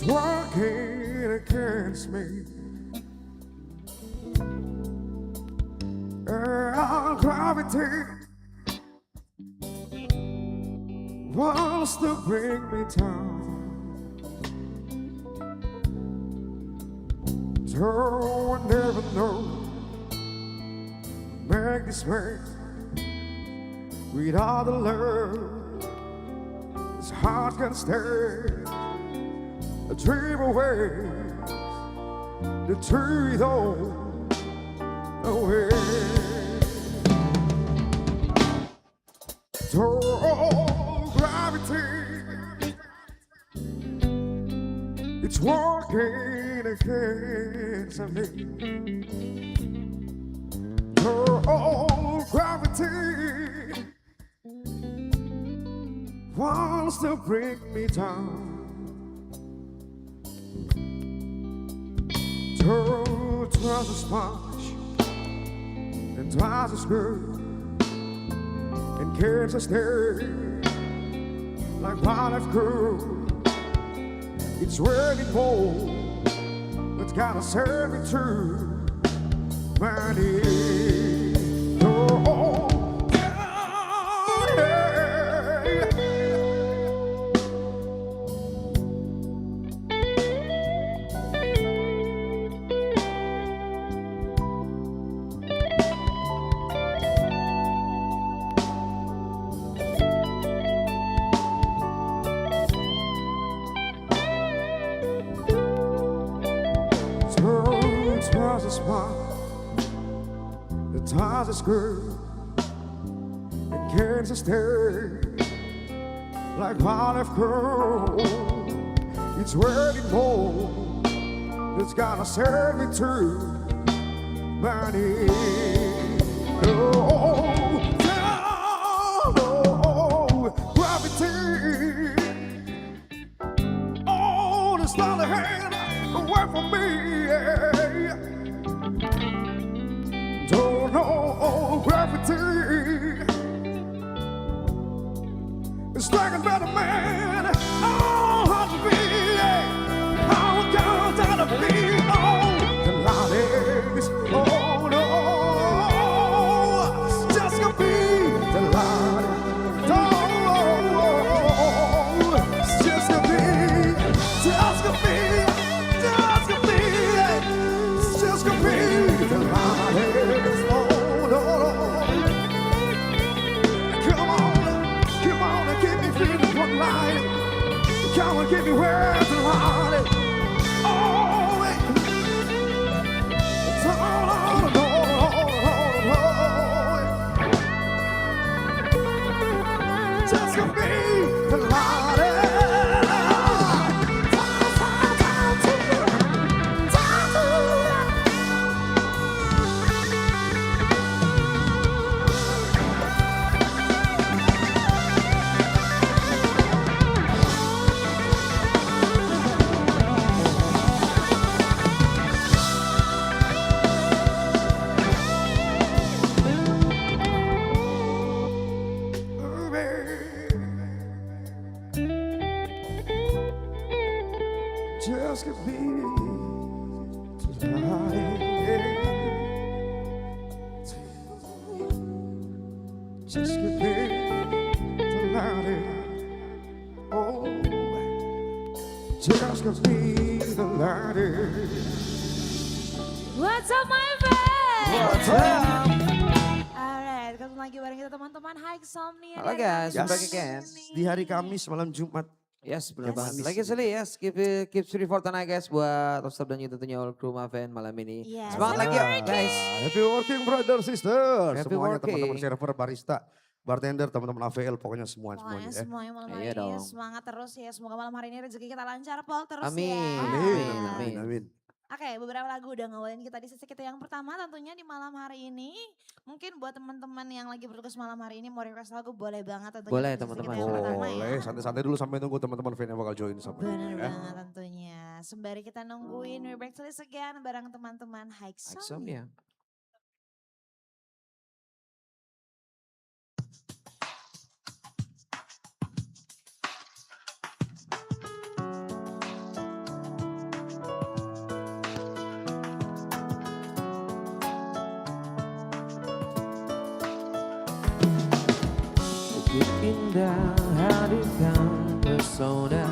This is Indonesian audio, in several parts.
It's working against me. Gravity wants to bring me down. Though I never know, make this way without the love. This heart can stay. A dream away, the truth all away. Oh, gravity, it's working against me. Oh, gravity wants to bring me down. Oh, twice as much and twice as good. And can't stay like what I've could. It's really more that's gotta serve me true, my dear. Oh, yeah. The ties is good. It can't stay like what I've cold. It's working more. It's gotta serve me true, money. Oh, gravity. Oh, it's not a hand away from me. Yeah. Don't know gravity. It's like a better man. Oh, how to be. How it comes out of me. Oh, the light is. Oh, no. It's just gonna be the light. Oh, it's just gonna be. Just gonna be. Just gonna be. It's just gonna be the light. Come on, give me where to hide it. Oh, wait. It's all just gonna be the light. Just could be tonight. Just could be tonight. Oh, just could be the light. What's up my friend? What's up? Alright, ketemu lagi bareng kita teman-teman HIGHSOMNIA. Halo guys, back again. Di hari Kamis malam Jumat. Yes, benar Yes. banget. Lagi sekali yes, keep support tanah guys buat Rostov dan juga tentunya all crew Maven malam ini. Yes. Semangat lagi yuk guys. Happy working brother sister. Happy Semuanya working. teman-teman server, barista, bartender, teman-teman AVL, pokoknya semuanya. Pokoknya semuanya malam Iya hari ini dong. semangat terus ya. Semoga malam hari ini rezeki kita lancar Pol terus Amin. ya. Amin, amin. Oke, beberapa lagu udah ngawalin kita di sesi kita yang pertama tentunya di malam hari ini. Mungkin buat teman-teman yang lagi bertugas malam hari ini mau request lagu boleh banget tentunya. Boleh, di sesi teman-teman. kita yang pertama ya. Boleh, santai-santai dulu sampai nunggu teman-teman fan yang bakal join sampai. Bener Ya. banget tentunya. Sembari kita nungguin we're back to this again bareng teman-teman HIGHSOMNIA. HIGHSOMNIA. pesona,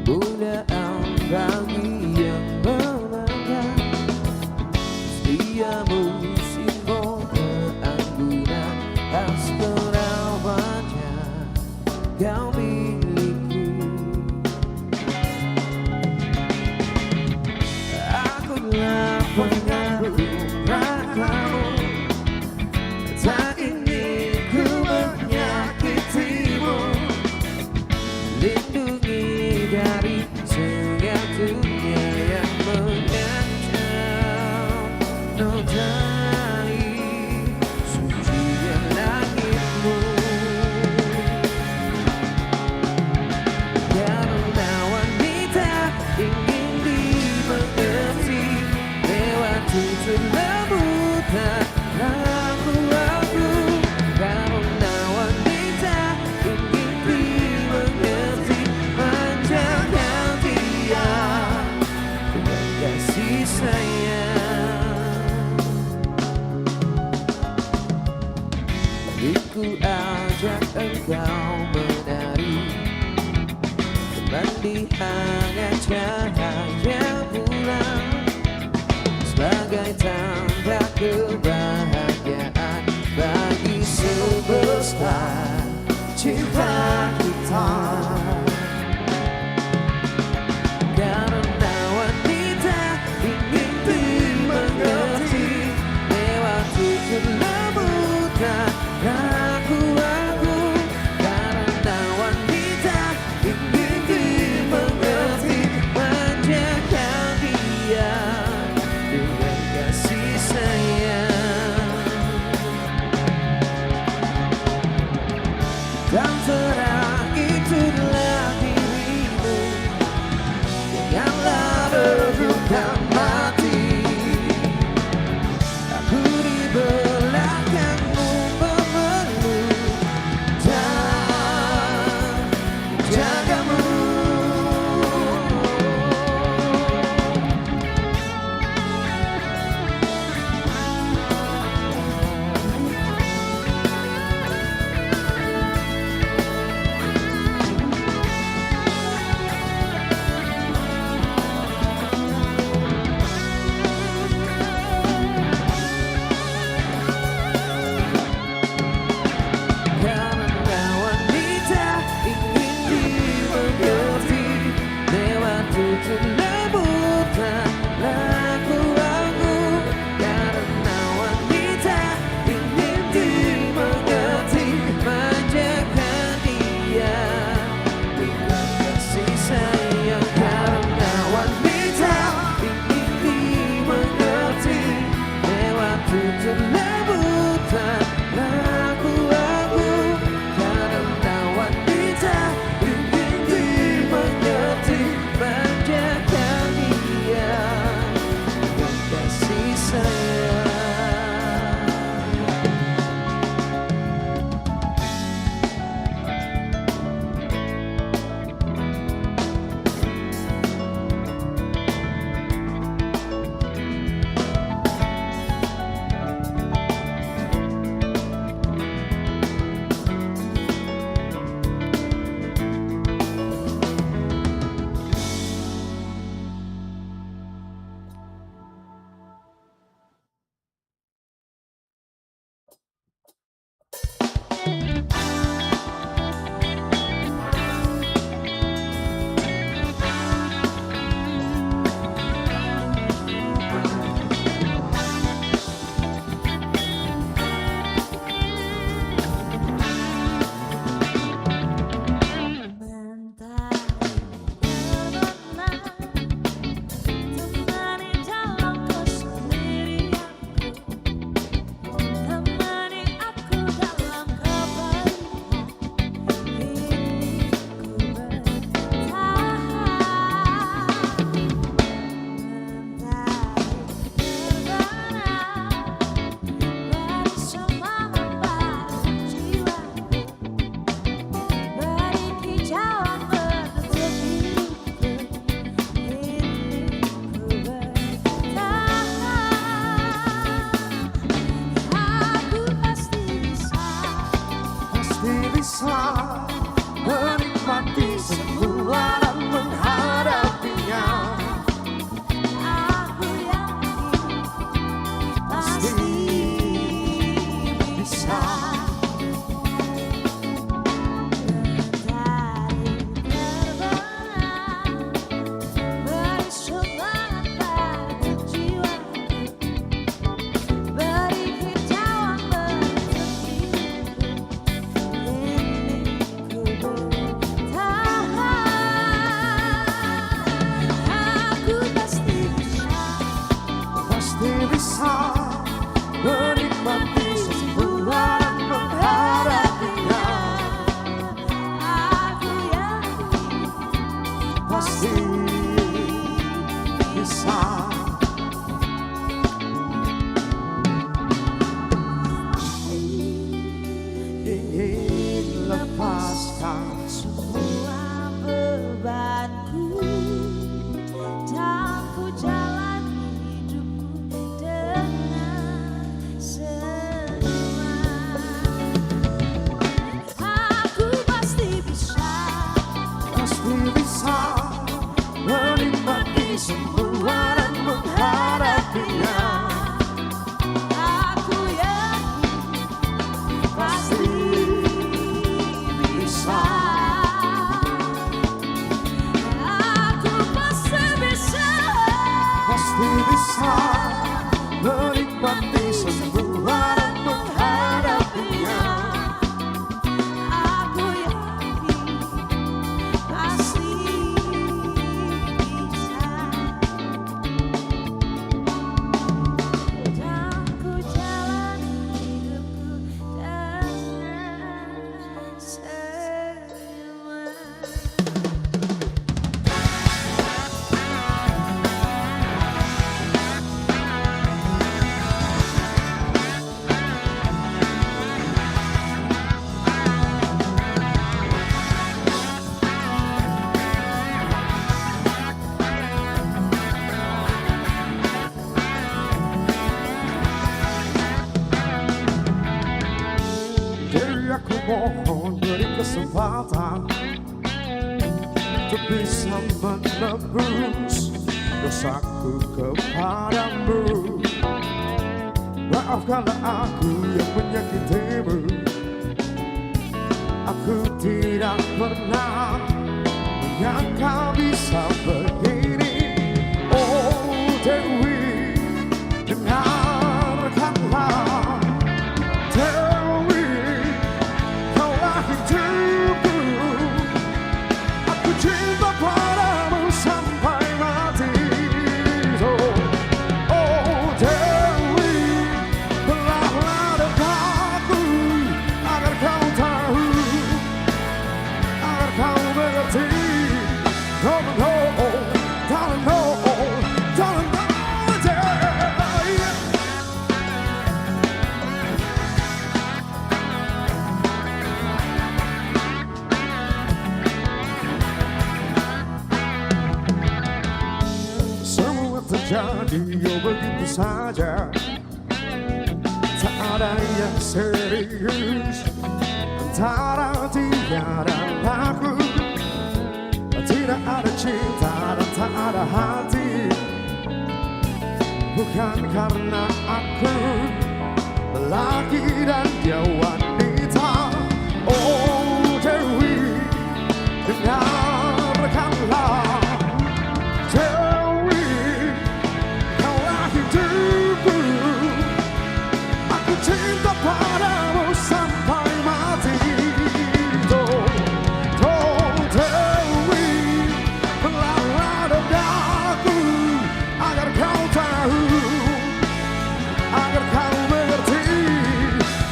budaan bagi yang melangkah. Setiamu simbol keanggunan, khas kerawatnya kau miliki. Akulah pengaruh kamu, tak ingin ku menyakitimu. Lindungi dari segala dunia yang mengancam, nodai sucinya langitmu. Karena wanita ingin dimengerti, lewat tutur rebutan aku. Karena wanita ingin dimengerti, manjakan dia dengan kasih sayang. Ku ajak engkau menari, mandi hangat cahaya bulan, sebagai tanda kebahagiaan bagi semesta cinta kita. Karena wanita ingin dimengerti, lewat tutur rebutan aku. Karena wanita ingin dimengerti, manjakan dia dengan kasih sayang. Dan terang itulah dirimu, janganlah redup dan mati. Aku di belakangmu memeluk dan menjagamu. Karena wanita ingin dimengerti, lewat tutur rebutan aku. Karena wanita ingin dimengerti, manjakan dia dengan kasih sayang. Karena wanita ingin dimengerti, lewat tutur rebutan aku. Karena wanita ingin dimengerti, manjakan dia dengan kasih sayang. bisa menikmati bisa menikmati semua dan menghadapinya. Aku yakin pasti bisa. Dan ku jalani hidupku dengan semua. Jadi aku mohon beri kesempatan untuk bisa menebus dosaku kepadamu. Maafkanlah aku yang menyakitimu. Aku tidak pernah menyangka bisa begini. Oh Dewi, dengarkanlah. Dewi, kaulah hidupku. Aku cinta padamu sampai mati. Oh Dewi, belahlah dadaku agar kau tahu, agar kau mengerti. Don't know, don't know, don't know, yeah. Semua terjadi oh begitu saja, tak ada yang serius antara dia dan aku. Tidak ada cinta dan tak ada hati, bukan karena aku lelaki dan dia wanita. Oh Dewi, dengarkanlah. Dewi, kaulah hidupku. Aku cinta padamu sampai mati. Oh Dewi, belahlah dadaku agar kau tahu, agar kau mengerti.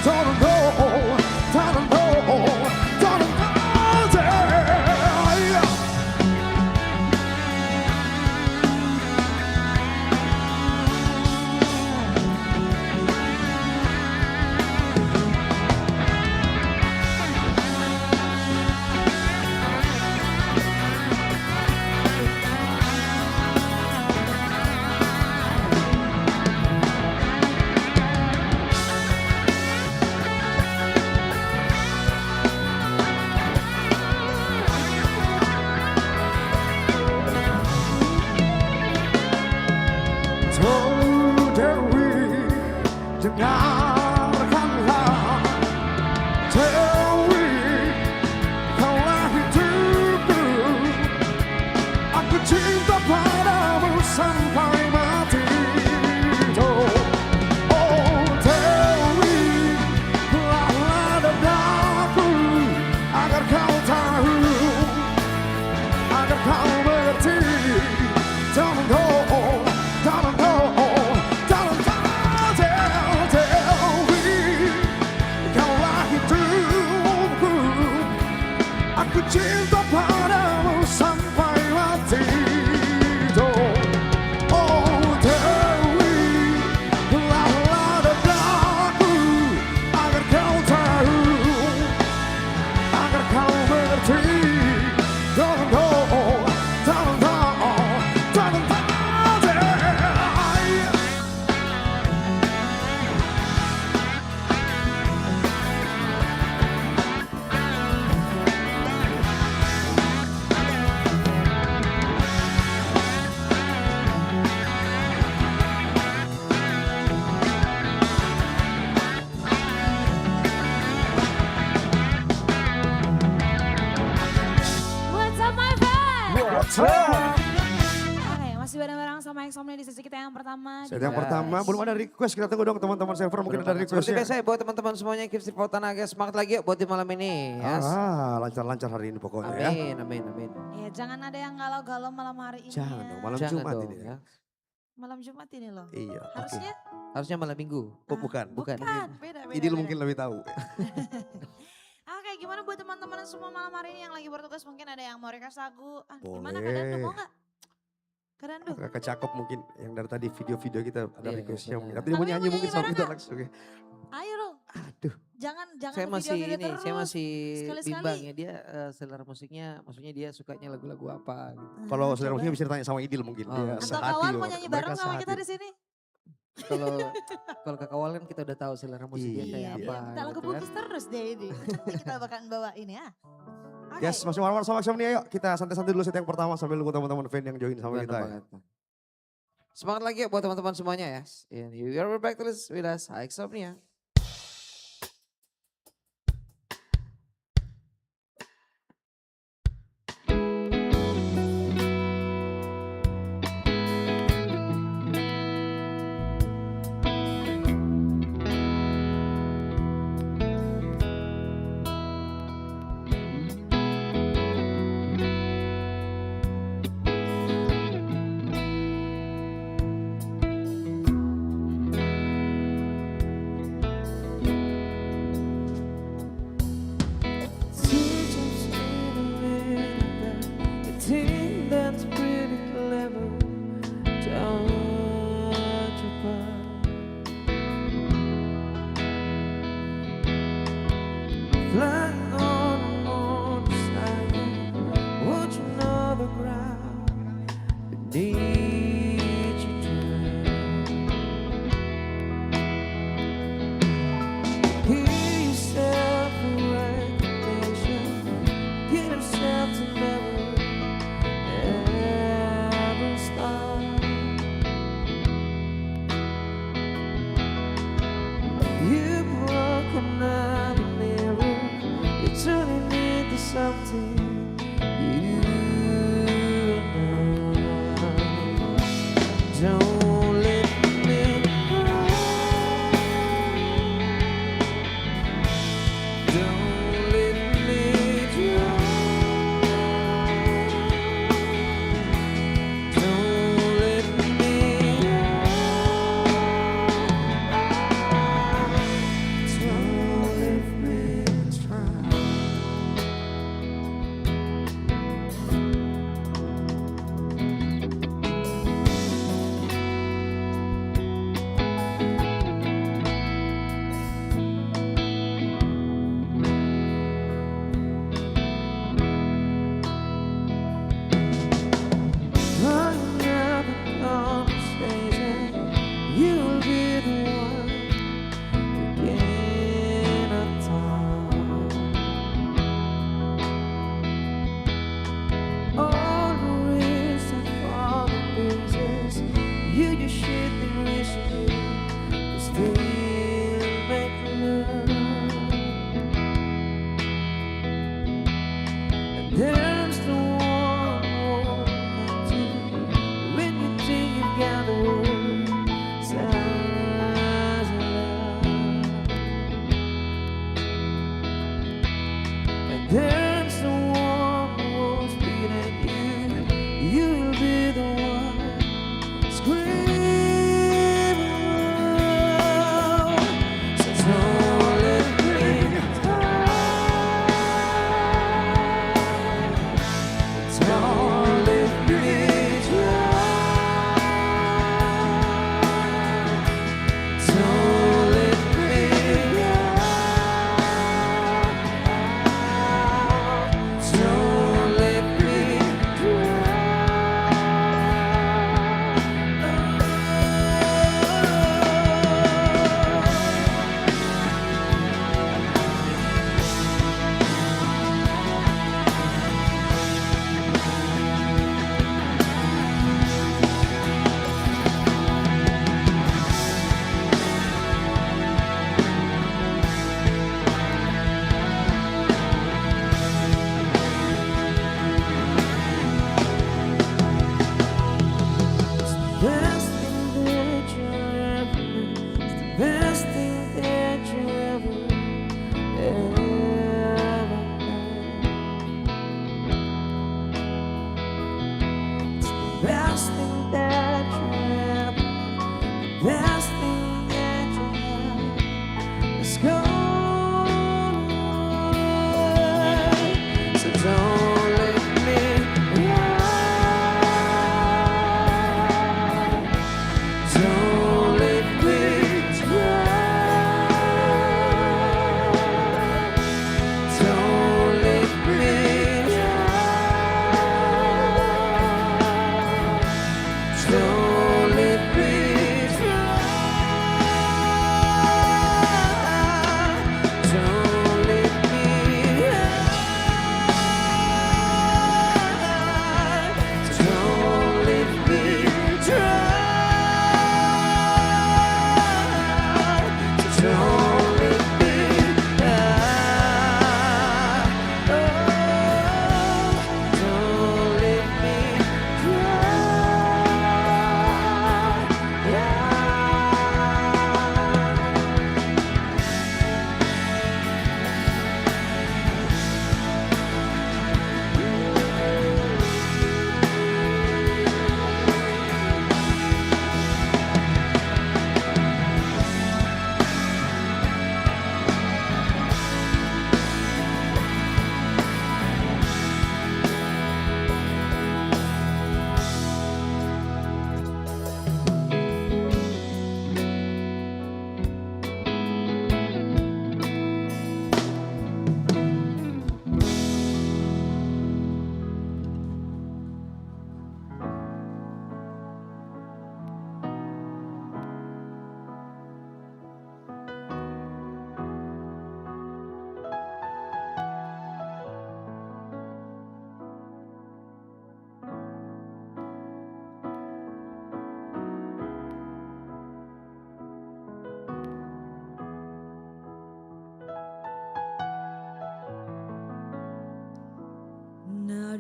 Don't know, don't know, don't know, yeah. Oh Dewi, dengarkanlah. Dewi, kaulah hidupku. Aku cinta padamu sampai mati. Oh Dewi, belahlah dadaku agar kau tahu, agar kau mengerti. Don't know, don't know, don't know, kita yang pertama. Set yang pertama, belum ada request. Kita tunggu dong teman-teman server, mungkin ada Seperti requestnya. biasa ya buat teman-teman semuanya Keep Street for Tanah guys. Semangat lagi yuk buat di malam ini. Yes. Lancar-lancar hari ini pokoknya ya. Amin, amin, amin. Ya jangan ada yang galau-galau malam hari ini. Jangan ya. dong, malam Jangan Jumat dong, ini. ya. Malam Jumat ini loh. Iya, oke. Harusnya Harusnya malam minggu. Oh bukan. Bukan. beda. Idil mungkin lebih tahu. Oke, gimana buat teman-teman semua malam hari ini yang lagi bertugas, mungkin ada yang mau request lagu. Gimana Boleh. Kak Dandu, mau gak? Kak Dandu. Kakak cakep mungkin yang dari tadi video-video kita ada Iya, requestnya. benar. Tapi dia mau Tapi nyanyi mau mungkin nyanyi sama bareng kita nggak? langsung ya. Ayo dong. Aduh. Jangan Saya masih video-video ini, saya terus. masih Sekali-sekali. bimbang ya dia selera musiknya, maksudnya dia sukanya lagu-lagu apa gitu. Kalau Ah, saudara coba. musiknya bisa ditanya sama Idil mungkin. Oh. Dia Atau Atau sehati kawan loh. mau nyanyi Mereka bareng sama kita sehati. di sini. Kalau kalau ke kawan kan kita udah tahu selera musik dia kayak Iya. apa. Kita lagu gitu kan. bugis terus deh ini. Nanti kita bakalan bawain ya. Oke. Yes, masih malam sama HIGHSOMNIA yuk. Kita santai-santai dulu set yang pertama sambil nunggu teman-teman fan yang join sama Benar kita. Ya. banget. Semangat lagi ya buat teman-teman semuanya ya. And you are back to this with us, HIGHSOMNIA. That's pretty clever. Don't you flying on a motorcycle, watching all the ground beneath you drown. Hear yourself a recognition, get yourself to never ever stop. You broke another mirror, you're turning into something you know. Don't let me cry. Don't let me drown. Don't let me Don't let me try. Another conversation, you'll be the one again at time. All the reason for the business, you just shit the recipe, but still make love. And there's the one when you think you've got the world sounds alive. And there's the one who won't speak at you. You'll be the one screaming.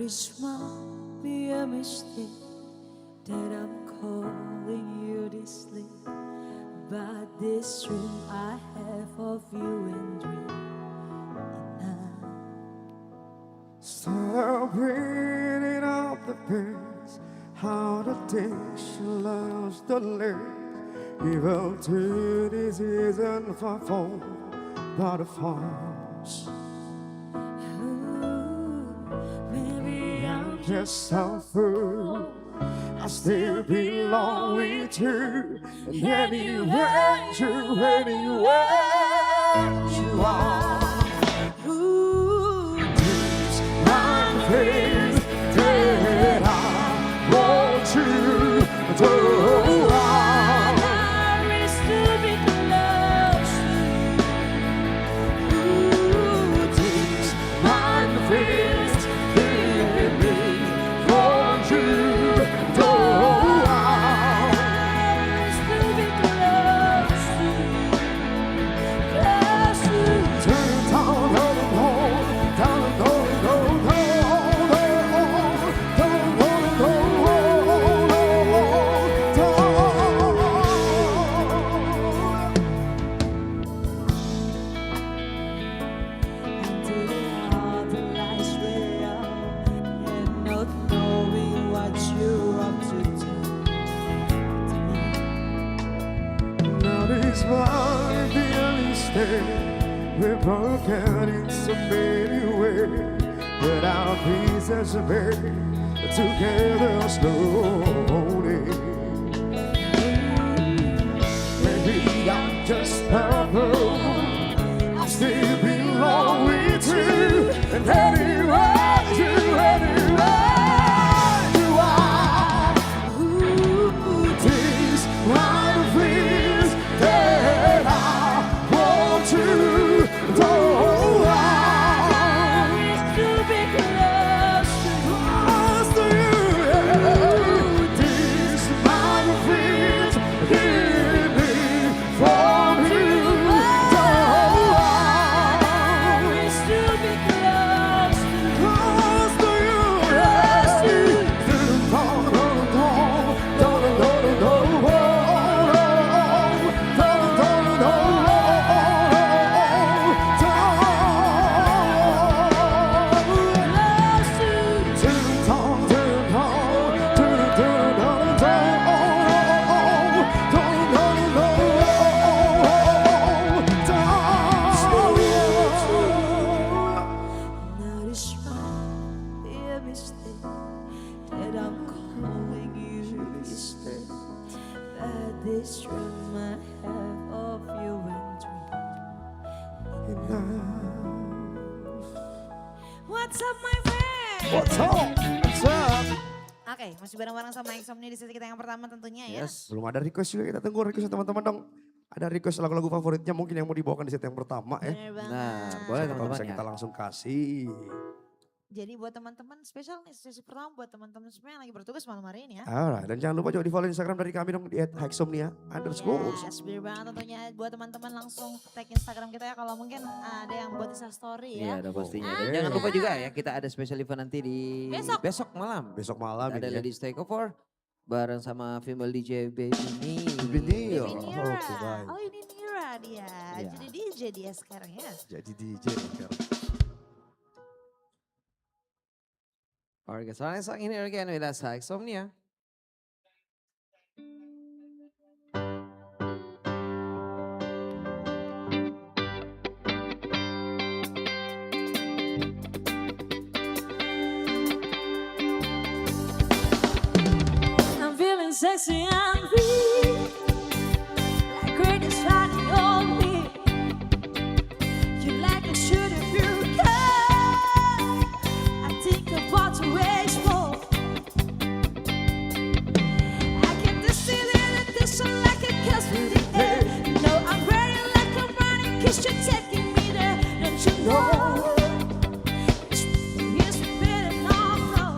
this might be a mistake that I'm calling you this late, but this dream I have of you and dream enough. Stop bringing up the past, how the days she loves the legs. Even to this isn't far from butterflies. Maybe I'm Just a fool, I still belong with you. And anywhere you are, this my place that I want to do. We're broken in so many ways, but our pieces are made together slowly. Maybe I'm just a fool, I still belong with you, and anywhere you are, these are the things that I want to. This dream I have of you and dream. What's up my friend? What's up? What's up? Oke, masih bareng-bareng sama HIGHSOMNIA di sesi kita yang pertama tentunya ya. Yes, belum ada request juga, kita tunggu request teman-teman dong. Ada request lagu-lagu favoritnya mungkin yang mau dibawakan di set yang pertama ya. Bener banget. Nah, boleh Kalau teman-teman bisa ya. kita langsung kasih. Jadi buat teman-teman spesial nih sesi pertama buat teman-teman semua yang lagi bertugas malam hari ini ya. Alright, dan jangan lupa juga di follow Instagram dari kami dong di @HIGHSOMNIA_. Yes, bener banget tentunya buat teman-teman langsung tag Instagram kita ya kalau mungkin ada yang buat Insta story Iya, ya. ada pastinya. Ah. Dan jangan lupa juga ya, kita ada special event nanti di Besok. malam. Besok malam Ada ini ya. Ladies Takeover bareng sama female DJ Baby ini. Baby Baby Nira. Oke, baik. Oh ini Nira dia. Iya. Jadi DJ dia sekarang ya. Jadi DJ sekarang. Alright, so next song in here again with us, HIGHSOMNIA. I'm feeling sexy and free, like great is shining on me. You like a shooter through car. I think about to waste more. I can distill it, this one like a kiss in the air. You know I'm ready like a running kiss. You're taking me there, don't you know? It's better not know.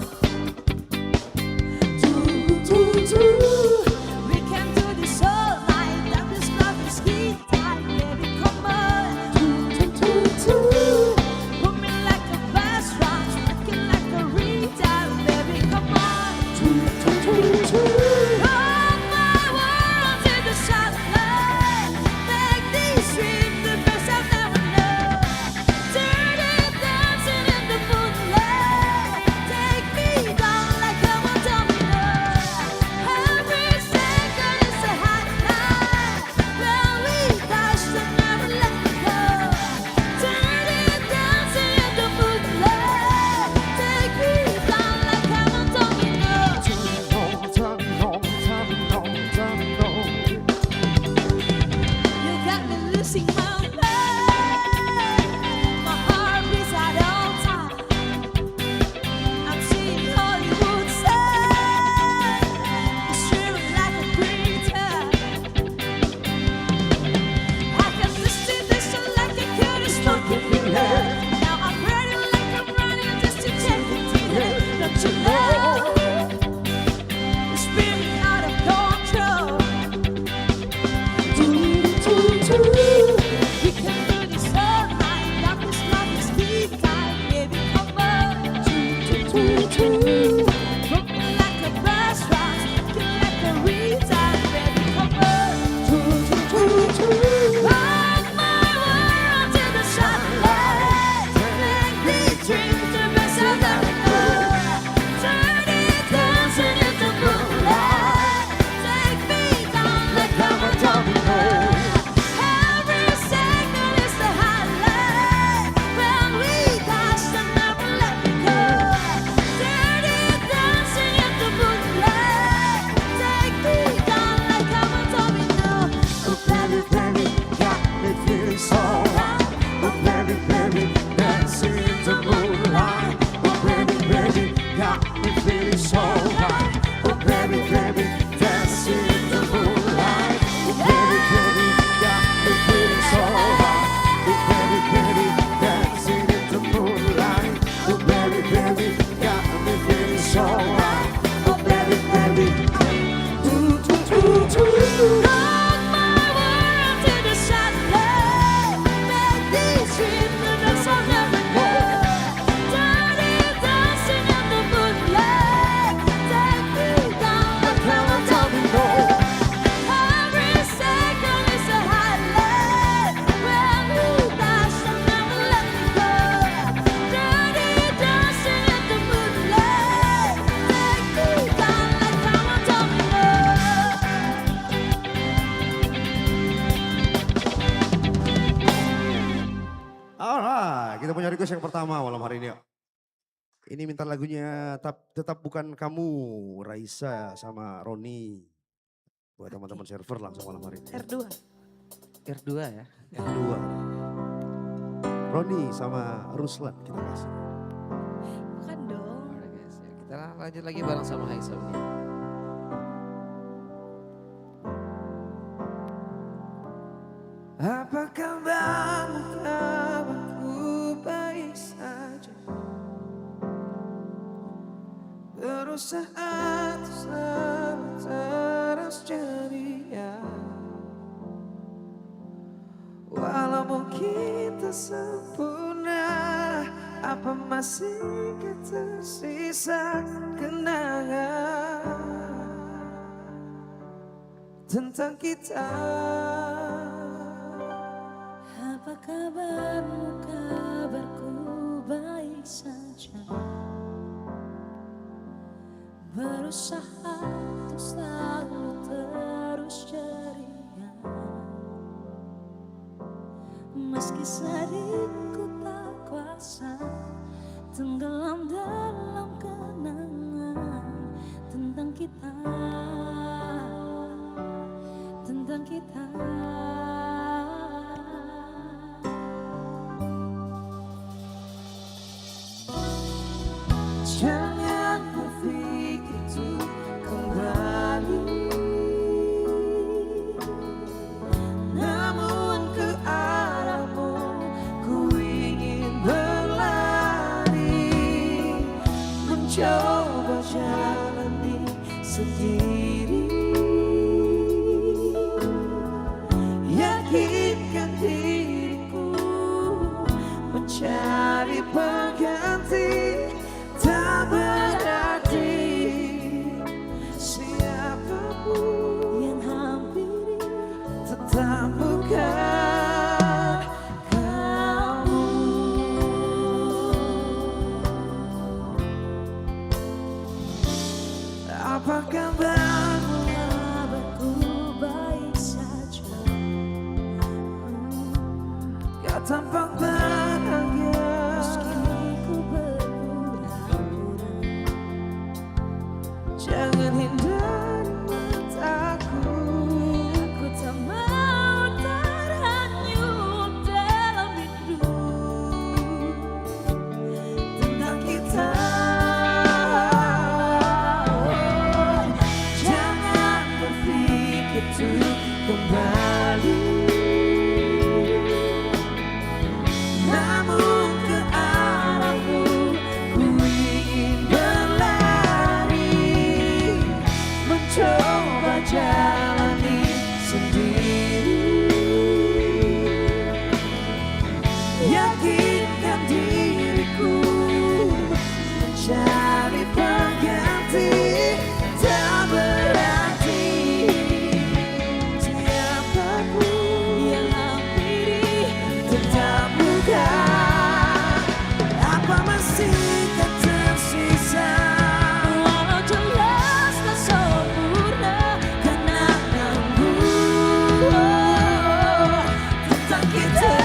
sing my praise. My heart beats at all time. I'm seeing Hollywood sign. It's shivering like a preacher. I can see this like a cutie smoking finger. Now I'm ready like I'm running just to check the dealer. Don't you know? The spirit out of control. We can do this all night. Love is big time. Baby, come on. Rock me like a brass rock. Kill like a retard. Baby, come on. Rock my world till the sunlight. Make these dreams the best I've ever known. Turn it dancing into moonlight. Take me down like I'm a domino. Every second is the highlight. When we touch and never let me go. Turn it dancing into moonlight. Take me down like I'm a domino. Oh baby, baby, got me feeling so right. Oh baby, baby, dancing in the moonlight. Oh baby, baby, got me feeling so right. Oh baby, baby, dancing in the moonlight. Oh baby, baby, got me feeling so right. Oh baby, baby, dancing in the moonlight. Oh baby, baby, got me feeling so right. Oh baby, baby, Rock my world till the sunlight. Make these dreams the best I've ever known. Turn it dancing in the moonlight. Take me down like I'm a domino. Every second is a highlight. When we touch and never let me go. Turn it dancing in the moonlight. Take me down like I'm a domino. alright, kita punya request yang pertama malam hari ini. Yuk. Ini minta lagunya tetap bukan kamu, Raisa sama Roni. Buat teman-teman server langsung malam hari ini. R2. R2 ya. Yang kedua, Roni sama Ruslan kita kasih. Bukan dong. Alright guys, ya, kita lanjut lagi bareng sama HIGHSOMNIA. Apa kabarmu, kabarku baik saja. Berusaha untuk selalu terus ceria. Walau mungkin tak sempurna, apa masih tersisa kenangan tentang kita. Apa kabarmu, kabarku baik saja. Berusaha untuk selalu terus ceria. Meski sering ku tak kuasa tenggelam dalam kenangan tentang kita. Tentang kita. Jangan berpikir untuk kembali, namun ke arahmu ku ingin berlari, mencoba jalani sendiri, yakinkan diriku mencari pengganti. Tak berarti siapapun Yang hampiri tetap bukan kamu. Apa kabarmu? kabarku baik saja. Kau tampak bahagia. Meski ku berpura-pura. Jangan hindari mataku. Aku tak mau terhanyut kembali. Namun ke arahmu ku ingin berlari, mencoba jalani sendiri. Yakinkan diriku mencari pengganti, tak berarti siapapun yang hampiri tetap bukan. Apa masih tak tersisa, Walau jelas tak sempurna, kenanganmu tentang kita.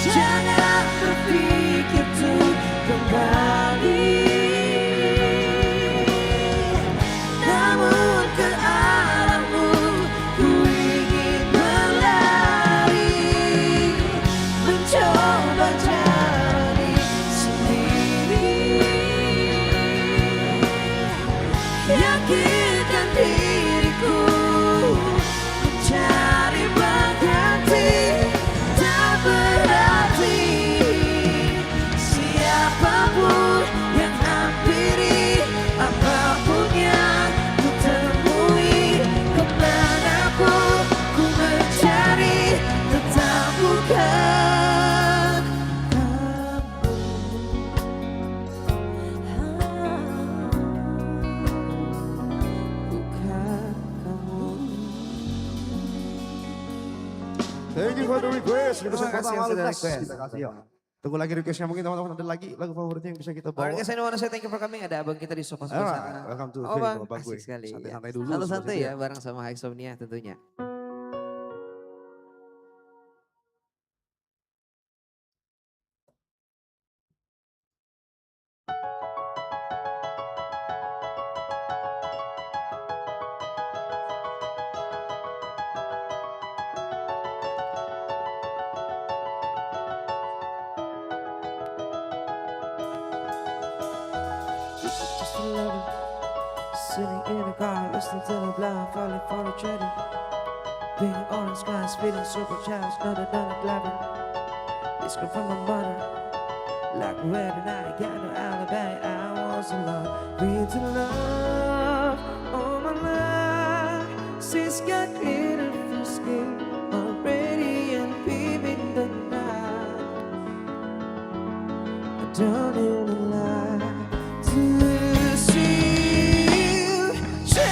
Jangan berpikir untuk kembali, namun ke arahmu ku ingin berlari, mencoba jalani sendiri. Yakinkan diriku mencari pengganti, tak berarti siapapun yang hampiri, apapun yang ku temui, kemanapun ku mencari, tetap bukan kamu. Bukan kamu. Thank you for the request. Kita Terima kasih pertama yang sudah Lukas. request. Kita kasih ya. Tunggu lagi requestnya, mungkin teman-teman ada lagi lagu favoritnya yang bisa kita bawa. Alright guys, I wanna say thank you for coming. Ada abang kita di sofa sebelah Alright, sana. welcome to Oh bang, Abang gue. asik sekali. ya. Santai-santai dulu Selalu sebelah santai situ ya, bareng sama HIGHSOMNIA tentunya. Just a lover, sitting in a car, listening to the blind, falling for the treasure. Being orange skies, feeling supercharged, not another glamour. It's come from my mother, like red and I got no alibi. I was alone, with love, all my life. She's got glitter for skin, already and vivid the night. I don't even lie to see you shine.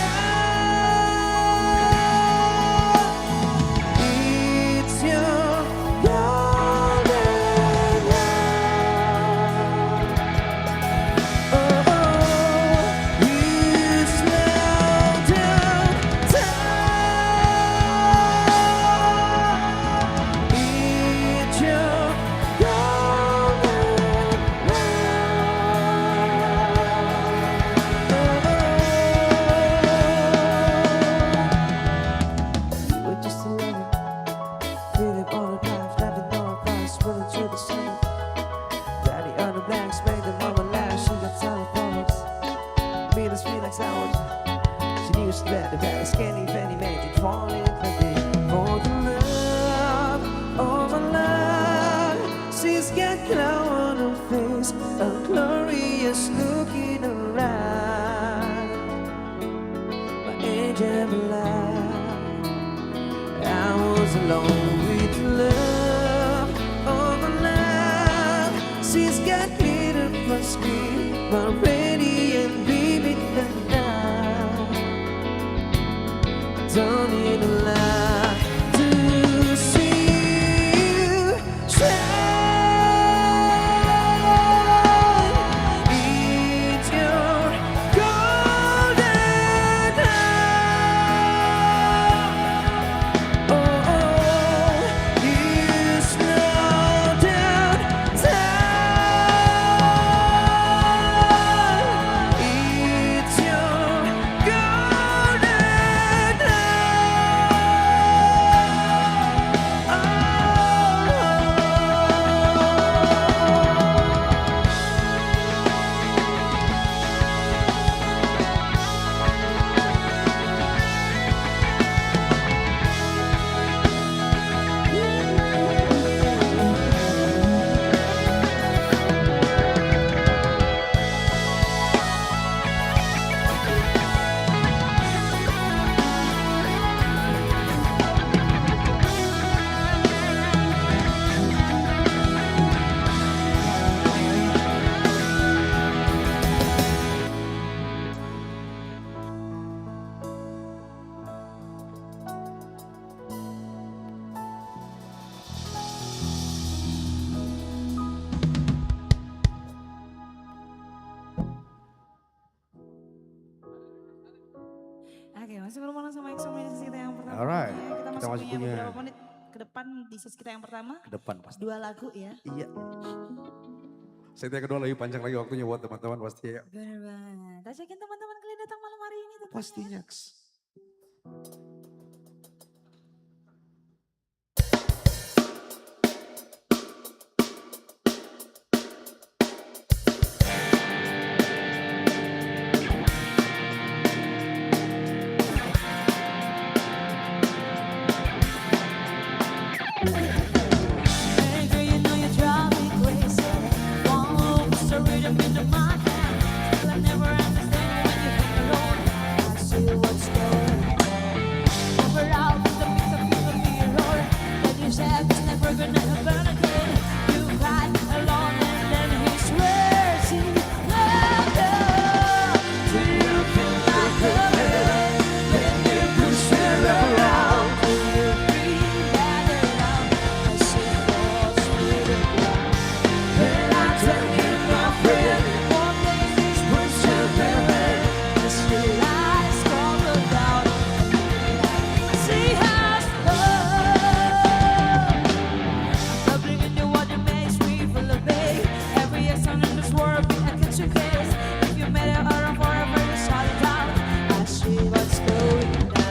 It's your golden light. Oh, you slow down time. It's your golden light. We're just a lover, feeling all the time, snapping all the fires, running through the summer. Daddy on the blacks, make the mama laugh. She got telephones, made us feel like sours. She knew she better back, scanning fanny magic, falling in the day. For the love of my life, she's got glow on her face, a glorious look in her eyes. My angel light, I was alone with love of my life. She's got glitter for skin, but ready and vivid the night. Don't need a lie to masih berhubungan sama HIGHSOMNIA di sesi kita yang pertama. Alright, Ya, kita kita masih masih punya punya- beberapa menit ke depan di sesi kita yang pertama. Ke depan pasti. 2 lagu ya. Iya. Set yang kedua lebih panjang lagi waktunya buat teman-teman pasti ya. Bener banget. Ajakin teman-teman kalian datang malam hari ini tentunya. Pastinya. Hey girl, you know you drive me crazy. What's the rhythm in my hand? Still I never understand when you hang alone. I see what's going on. Never out with the mix of people mirror. That you said it's never gonna happen again. You cried alone and then he swears he loved you. Do you feel like loving when you push it around? Do you feel better now? I see what's really wrong. When I tell you my friend, one day this push you baby, as your eyes come down, see how's love. Bubbling into what it makes me feel of pain. Every action in this world be a catch your case. If you made it around forever, you shut it down. I see what's going down.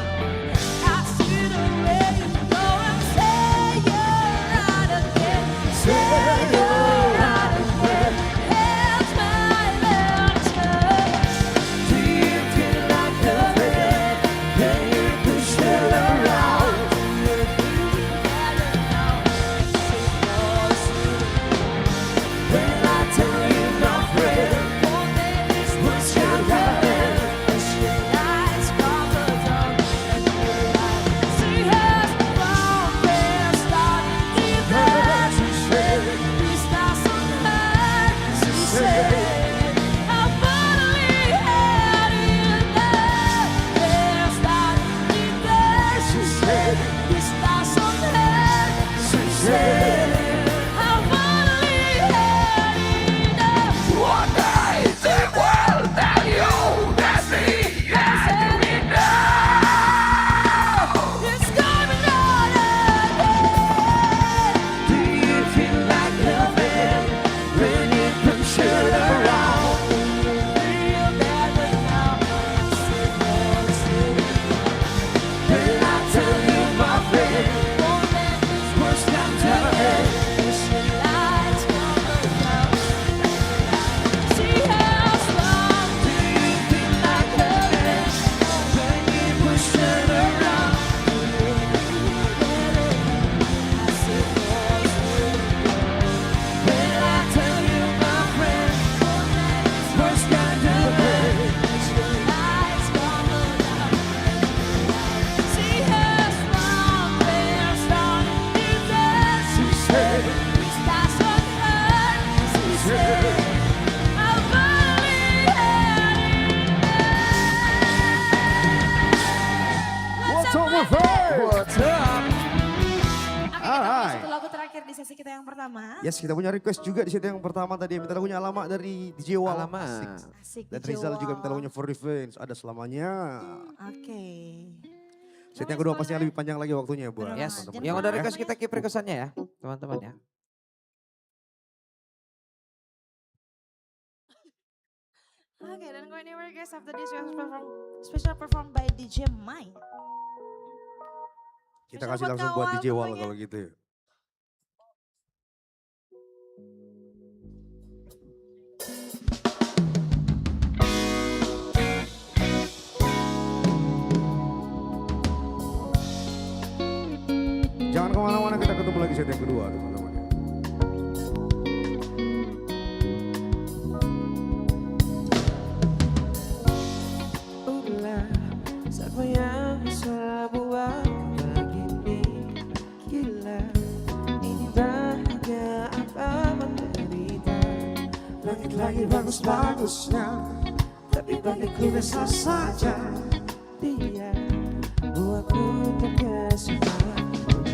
I see the way you go and say you're right again. Say you're right again. It's my answer. Do you feel like loving? Can you push it around? Do you feel better now? When I tell you my friend, one day this was your heaven. As your eyes cover down and your light, see us from there start deeper. She said, this doesn't hurt. She said, I'm finally had enough. There start deeper. She said, this doesn't hurt. She said, I'm finally had enough. One day they will tell you that's the end. We know it's coming on again. Do you feel like loving when you push it around? Do you feel better now? When I tell you my friend, won't let this push down to head. As your lights come down, see how strong. Do you feel like loving when you push it around? Do you feel better? I see what's really wrong. When I tell you my friend, won't let this push down to head. As your lights come down, see how strong. We're strong. She said, this doesn't hurt. She said, I'm finally What's up my friend? What's up? Oke, kita Alright. masuk ke lagu terakhir di sesi kita yang pertama. Yes, kita punya request juga di set yang pertama tadi. Minta lagunya Alamak dari DJ Wal. Alamak. Asik. Asik Dan DJ Rizal juga minta Wal. lagunya For Revenge. Ada selamanya. Oke. Set yang kedua pastinya lebih panjang lagi waktunya buat Bener Yes, teman-teman. yang Jangan udah lupa request kita keep requestannya ya, teman-teman ya. Oke, dan going anywhere guys, after this we have special perform by DJ Mai. Kita Spesial kasih buat langsung buat Kawal DJ Wal tentunya. kalau gitu ya. Jangan kemana-mana, kita ketemu lagi set yang kedua teman-teman. Ulah siapa yang salah buat begini. Gila, ini bahagia apa menderita. Langit lagi bagus-bagusnya, tapi bagiku biasa saja. Dia buatku terkesima.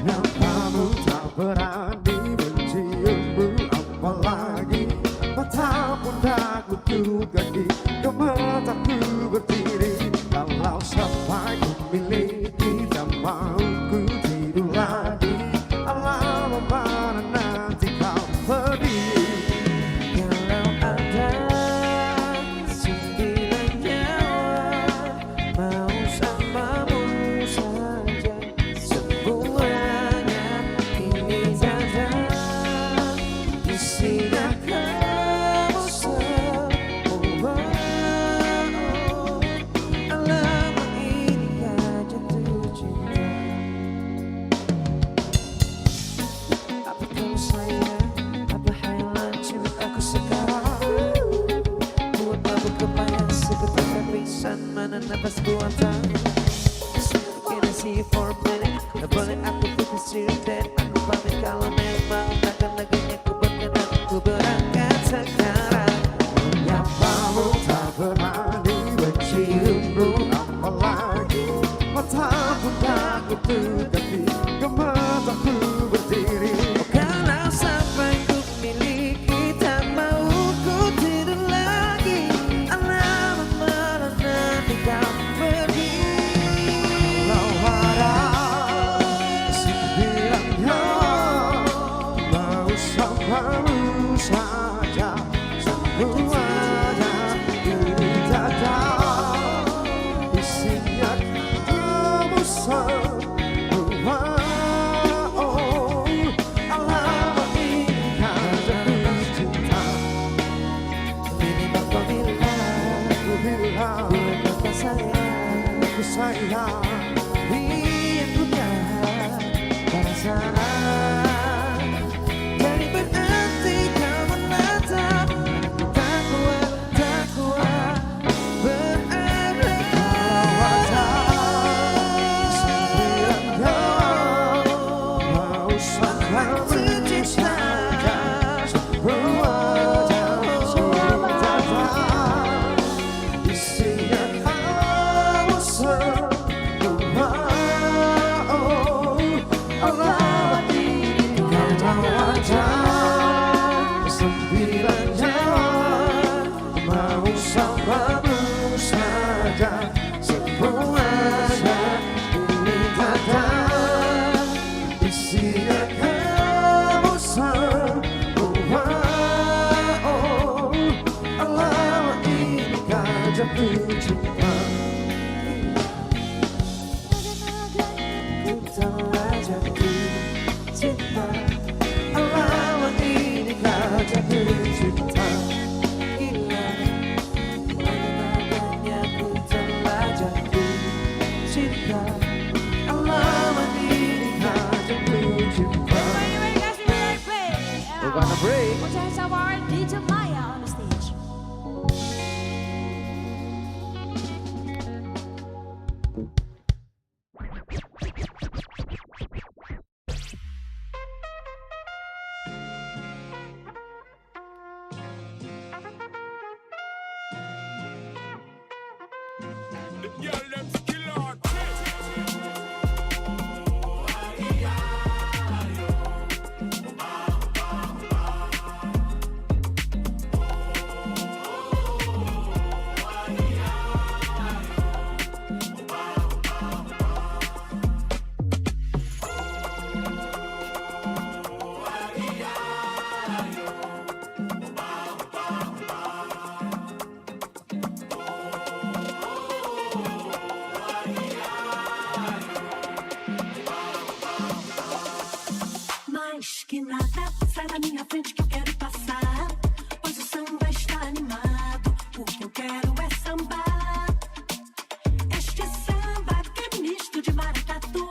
Nampamu tak berani menciummu, apalagi mata pun tak kutukangi. Ke mataku berdiri, kalau sampai ku kesan mana nafas buatan. Can I see you for a minute? Nah boleh aku fokus dan aku pamit kalau memang naga-naganya ku berkenan. Ku berangkat sekarang. Menyamamu tak berani menciummu, apalagi mata pun takut dekati ke mataku berdiri. Kalau sampai ku miliki tak mau ku tidur lagi. Alamak malah nanti kau pergi. Kalau ada sembilannya mau samamu saja, semuanya ini dada isinya kamu semua. Oh, alamak ini kan jatuh cinta. Minimal kau bilang Ku bilang buat kata sayang. ku sayang. Yang punya perasaan. Jadi berhenti kau menatap. Tak kuat berharap. Sembilannya mau samamu saja, semuanya ini dada isinya kamu semua. Oh, alamak ini kata wajah. Sembilannya mau samamu saja, semuanya ini dada isinya kamu semua. Oh, alamak ini kan jatuh cinta. Ku telah jatuh cinta. Alamak ini kan jatuh cinta. Gila naga-naganya ku telah jatuh cinta. Alamak ini kan jatuh cinta. Ready guys, we ready play. We're gonna break. Put your hands up for our DJ Maya on the stage. Mais que nada, sai da minha frente que eu quero passar. Pois o samba está animado, o que eu quero é sambar. Este samba que é misto de maracatu.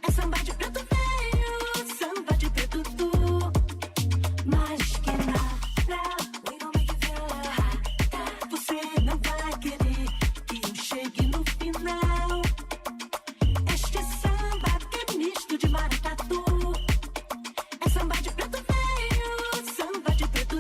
É samba de preto velho, samba de preto. Mais que nada, we gon' make it feel hot. Você não vai querer que eu chegue no final. Este samba que é misto de maracatu. É samba de preto velho, samba de preto.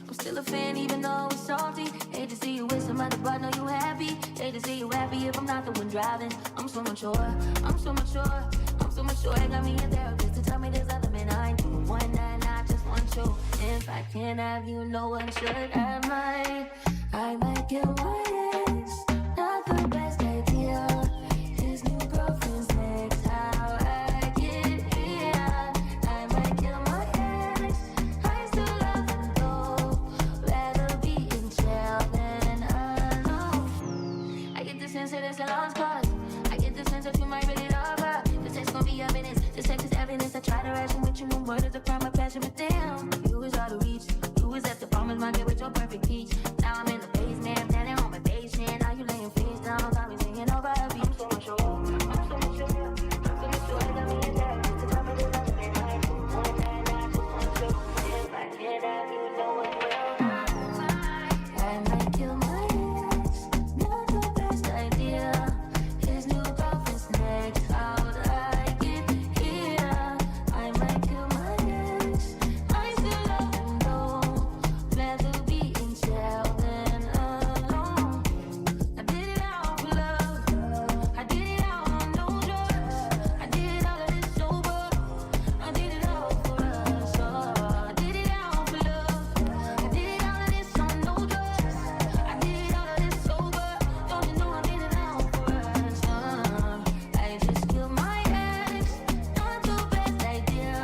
I'm still a fan even though it's salty. Hate to see you with some other, but know you happy. Hate to see you happy if I'm not the one driving. I'm so mature, I'm so mature, I'm so mature. It got me a therapist to tell me there's other men I do. One night, I just want you. If I can't have you, no one should. I might get wise. Not the best idea. His new girlfriend's next. How I get it is a crime of passion, but damn, you was out of reach. You was at the farmer's market with your perfect peach. Now I'm in the basement, standing on my basement. Now you laying face down, got me singing over a beat. I'm so much sure, I'm so much sure, I'm so much sure. I got me in that. To tell me that I'm in my room, one night, I just want to. If I can't have you, no one will. I might kill my ex, not the best idea. His new girlfriend's next, how'd I get here? I might kill my ex, I still love him though. Rather be in jail than alone. I did it all for love, I did it all on no drugs. I did all of this sober, I did it all for us. I did it all for love, I did all of this on no drugs. I did all of this sober, don't you know I did it all for us. I just killed my ex, not the best idea.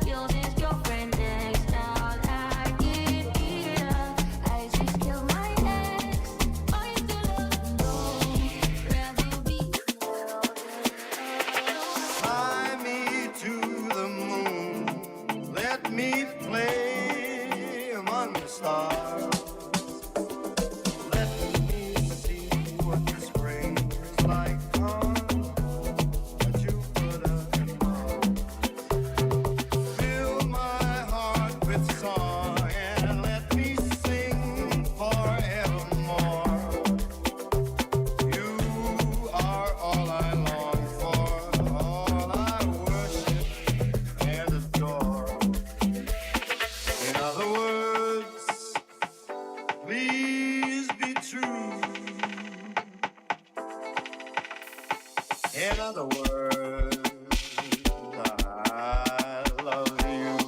Killed his girlfriend next, how'd I get here? I just killed my ex, I still love him though. Rather be Fly me to the moon, let me play among the stars. Let me see what the spring is like on Jupiter and Mars. Fill my heart with song and let me sing forevermore. You are all I long for, all I worship and adore. In other words, please be true. In other words, I love you.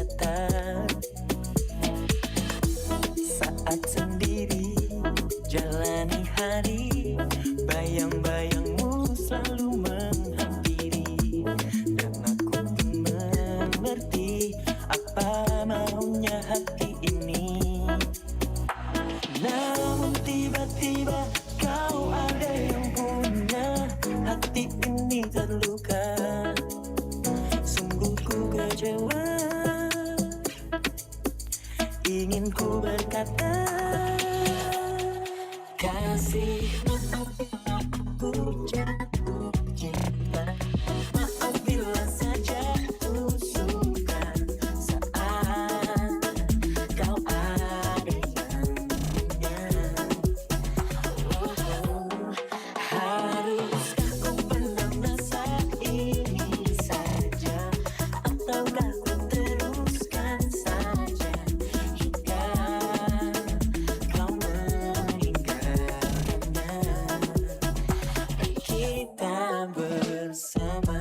dekat. Saat sendiri jalani hari, bayang-bayangmu selalu menghampiri, dan aku pun mengerti apa maunya hati ini. Namun tiba-tiba kau ada yang punya hati ini terluka. Sungguh ku kecewa, ingin ku berkata, kasih ku jatuh cinta. Maaf bila saja ku suka saat kau ada yang punya. Haruskah ku pendam rasa ini saja, ataukah ku teruskan saja hingga kau meninggalkannya, kita bersama.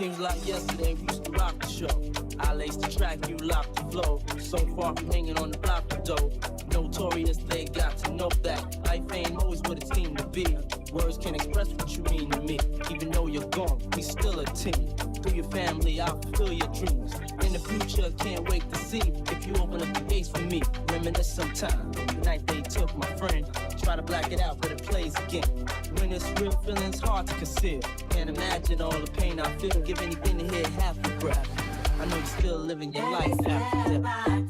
Seems like yesterday we used to rock the show. I laced the track, you locked the flow. So far from hanging on the block of dough. Notorious, they got to know that life ain't always what it seemed to be. Words can't express what you mean to me. Even though you're gone, we still a team. Through your family, I'll fulfill your dreams. In the future, can't wait to see if you open up the gates for me. Reminisce sometime. The night they took my friend. Try to black it out, but it plays again. When it's real, feeling's hard to conceal. Can't imagine all the pain I feel. Give anything to hear half a breath. I know you're still living your life after death.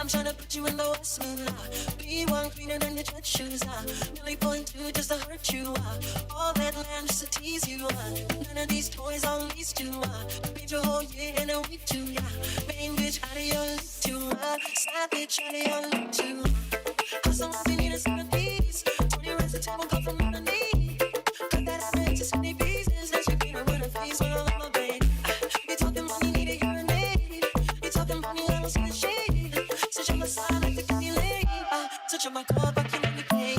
I'm trying to put you in the West Be one cleaner than your church shoes Really point to just to hurt you All that land just to tease you None of these toys I'll lease to Paid your whole year in a week too Main bitch out of your league too Side bitch out of your league too Cause I'm loving you to 7 piece 20 rents a table come from underneath Cut that out into 70 pieces Now she beat her with her face when I love my babe You talking money, need a urinate You talking money, I don't see the shade Switch on my side like the candy lady Touch on my cup, I can make it pay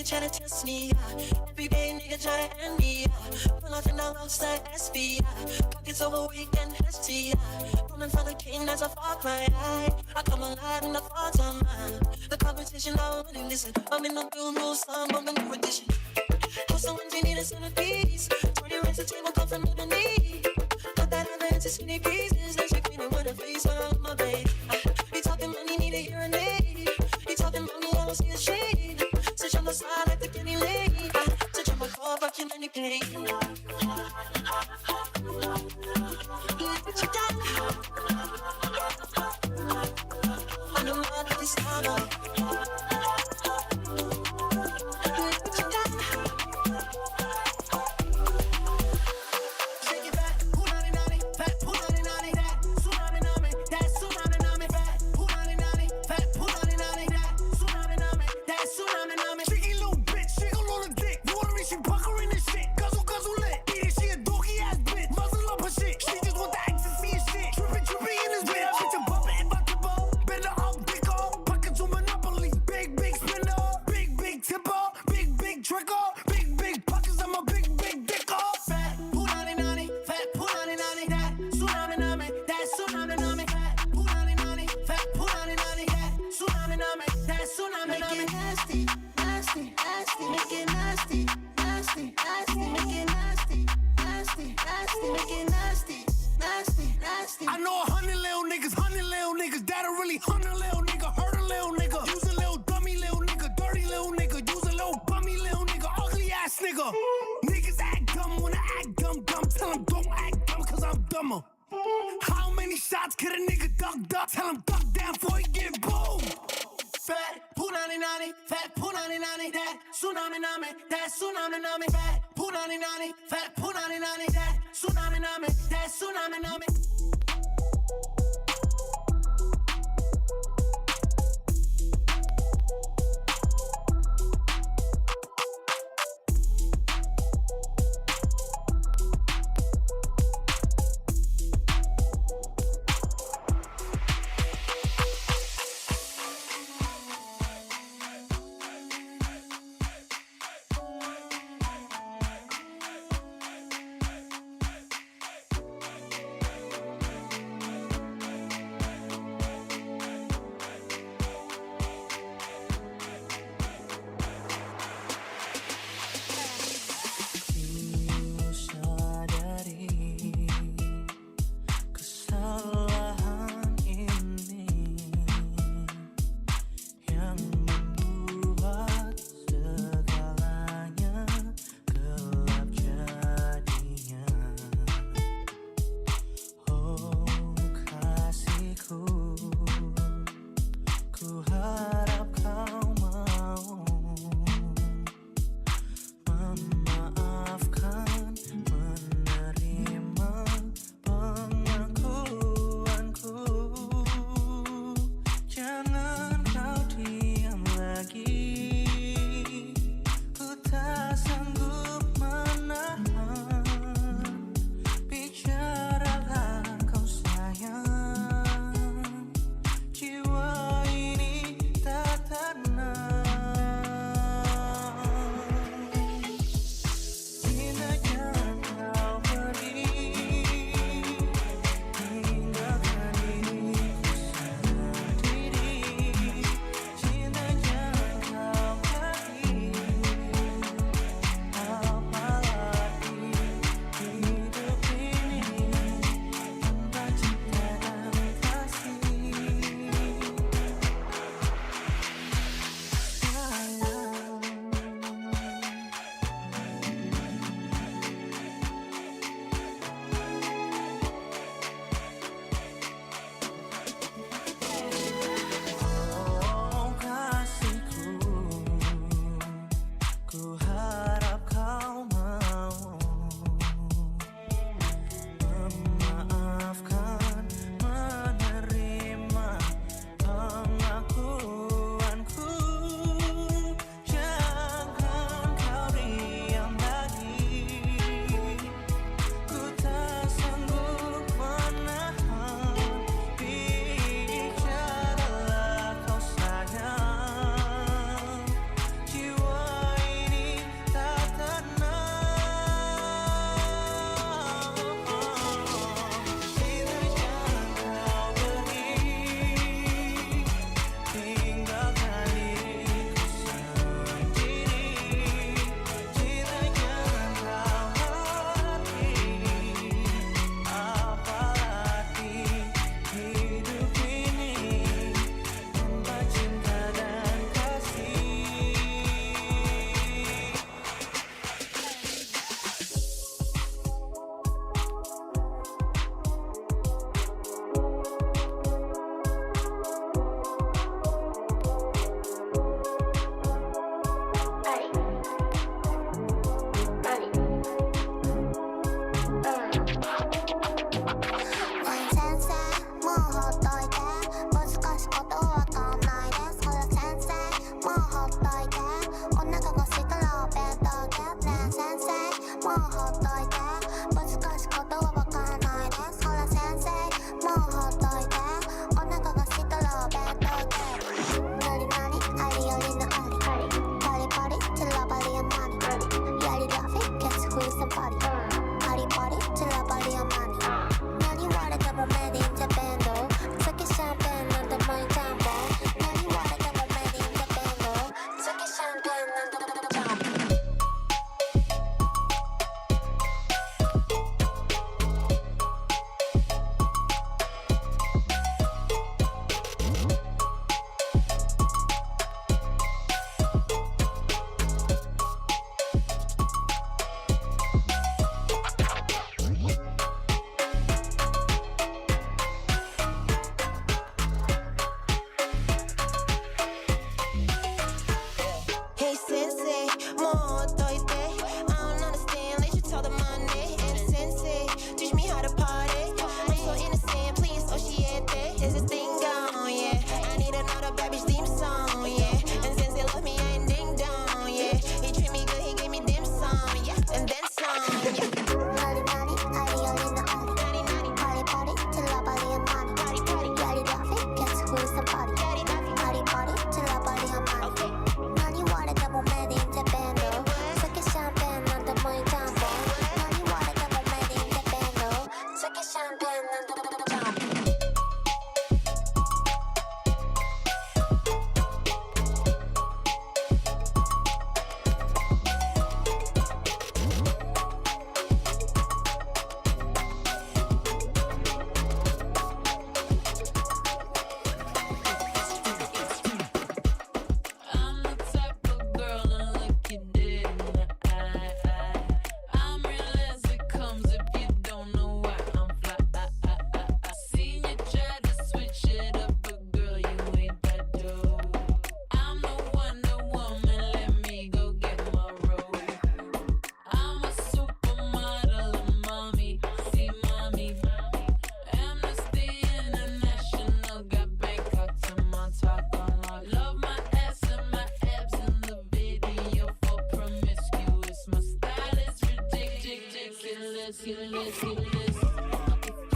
Tryna test me, every day nigga try to end me, pull off in the outside SB, pockets overweight and hefty, running for the king that's a far cry, I come alive in the fall time, the competition I don't really listen, I'm in the blue new slum, I'm a new edition, how someone do need a centerpiece, 20 rents a table come from underneath, got that ever into skinny pieces, then she cleaning with her face, when I love my babe, you talking money, need a urinate, you talking money, I don't see a shade, switch on the side like the candy lady. Touch on my car, I can manipulate. I know my baby's summer. Take it back, poo-nanny-nanny, fat poo-nanny-nanny, that tsunami-nami, that tsunami-nami, fat poo-nanny-nanny, fat poo-nanny-nanny, that tsunami-nami, that tsunami-nami. Tricky little bitch, she gon' on the dick. Watery, she puckering this shit. Guzzle, guzzle lit. Eat it, she a doggy ass bitch. Muzzle up her shit. She just want the ecstasy and shit. Trippin', trippin' in this bitch. Bitch, a bumper and bucket ball. Bend her up, dick off. Pockets on Monopoly. Big, big spender. Big, big tipper. Big, big tricker. Big, big pockets. I'm a big, big dick off. Fat poo-nanny-nanny, fat poo-nanny-nanny, that tsunami-nami, that tsunami-nami, fat poo-nanny-nanny, fat poo-nanny-nanny, that tsunami-nami, that tsunami-nami. Make it nasty, nasty, nasty, make it nasty, nasty, nasty, make it nasty, nasty, nasty, make it nasty, nasty, nasty. I know 100 little niggas that'll really hunt a little nigga, hurt a little nigga. Use a little dummy little nigga, dirty little nigga. Use a little bummy little nigga, ugly ass nigga. Niggas act dumb when I act dumb. Tell them don't act dumb cause I'm dumber. How many shots could a nigga duck? Tell him duck down before he get boom. Fat poo-nanny-nanny, fat poo-nanny-nanny, that tsunami-nami, that tsunami-nami, fat poo-nanny-nanny, fat poo-nanny-nanny, that tsunami-nami, that tsunami-nami. is this thing gone, yeah? I need another bad bitch theme song, yeah. And since they love me, I ain't ding dong, yeah. He treat me good, he gave me dim sum, yeah. And then some, yeah. Money, money, I in the eye. Money, money, Party, party, till I body and money. party, party, Daddy Duffy, guess who is the party? daddy, daddy. Party, party, till I body and money. Okay. Money, water, double made in Japan, though. Suck it champagne under my jumbo. Money, water, double made in Japan, though. Suck it champagne under the jumbo. I'm the type of girl to look you dead in the eye. I'm real as it comes if you don't know why I'm fly. I seen you try to switch it up, but girl, you ain't that dope. I'm the Wonder Woman, let me go get my role. I'm a supermodel, mommy, see mommy. Amnesty International got Bangkok to my talk on lock. Love my ass and my abs in the video for promiscuous. My style is ridiculous. If you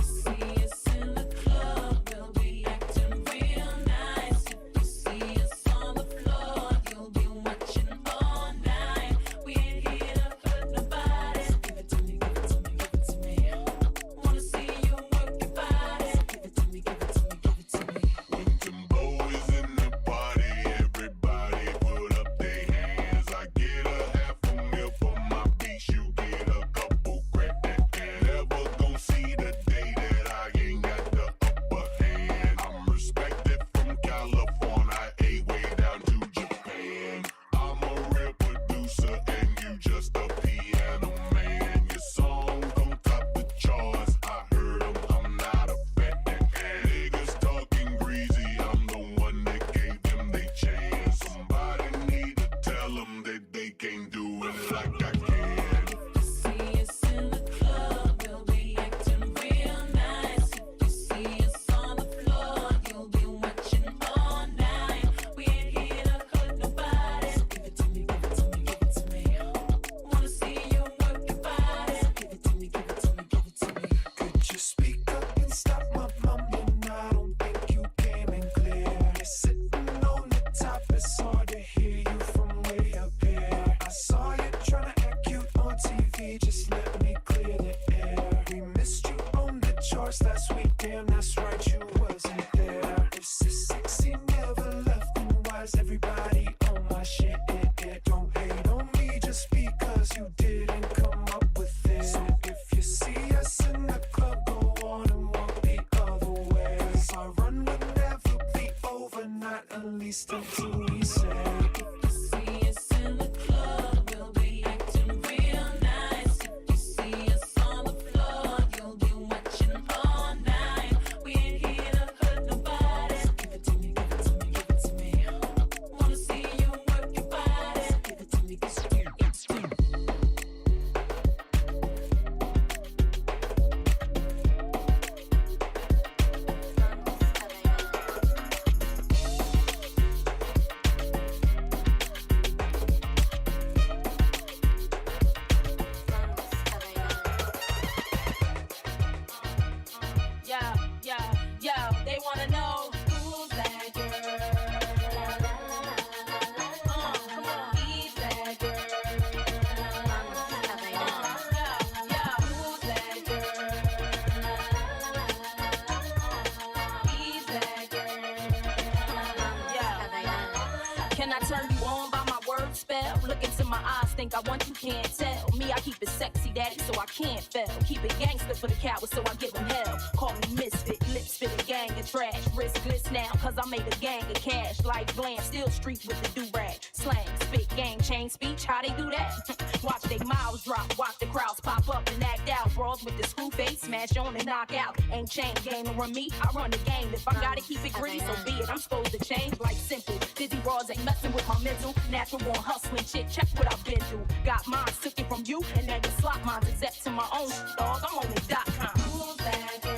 see us in the club, we'll be acting real nice. If you see us on the floor, you'll be watching all night. We ain't here to hurt nobody. So give it to me, give it to me, give it to me. Wanna see you work your body. So give it to me, give it to me, give it to me. With them boys in the party, everybody put up their hands. I get a $500,000 for my beats, you get a couple grand. Never gon' see the day that I ain't got the upper hand. I'm respected from California, way down to Japan. I'm a real producer and you just a piano man. Your song gon' top the charts, I heard 'em, I'm not a fan. Niggas talking greasy, I'm the one that gave them they chance. Somebody need to tell them that they can't do it like I can. If you see us in the club, we'll be acting real nice. If you see us on the floor, you'll be watching all night. We ain't here to hurt nobody. So give it to me, give it to me, give it to me. Wanna see you work your body. So give it to me, give it to me, give it to me. Could you speak up and stop my mumbling? I don't think you came in clear. You're sitting on the top, it's hard to hear you from way up here. I saw you tryna act cute on TV, just let me clear the air. We missed you on the charts last week, damn, that's right, you wasn't there. If Sis Sexy never left, then why's everybody on my shit? Don't hate on me just because you didn't come up with it. So if you see us in the club, go on and walk the other way. 'Cause our run will never be over, not at least until we say. If you see us in the club, we'll be acting real nice. If you see us on the floor, you'll be watching all night. We ain't here to hurt nobody. So give it to me, give it to me, give it to me. Wanna see you work your body. So give it to me, give it to me. Yeah, they wanna know who's that girl. Come on, he's that girl. Yeah, who's that girl? He's that girl. Yeah. Can I turn you on by my word spell? Look into my eyes, think I want you, can't tell. Me, I keep it sexy, daddy, so I can't fail. Keep it gangster for the cowards, so I give them hell. Call me misfit, lips fit a gang of trash. Riskless now, cause I made a gang of cash. Like glam, still street with the do-rag. Slang, spit, gang, chain speech, how they do that? Watch they mouths drop, watch the crowds pop up and act out. Brawls with the screw face, smash on and knock out. Ain't chain game to run me, I run the game. If I gotta keep it gritty, so be it. I'm supposed to change like simple. Dizzy Raws ain't messing with my mental. Natural born hustling shit, check what I've been through. Got mine, took it from you, and then you slot mine. Except to my own dog, I'm on it.com. Who's that girl?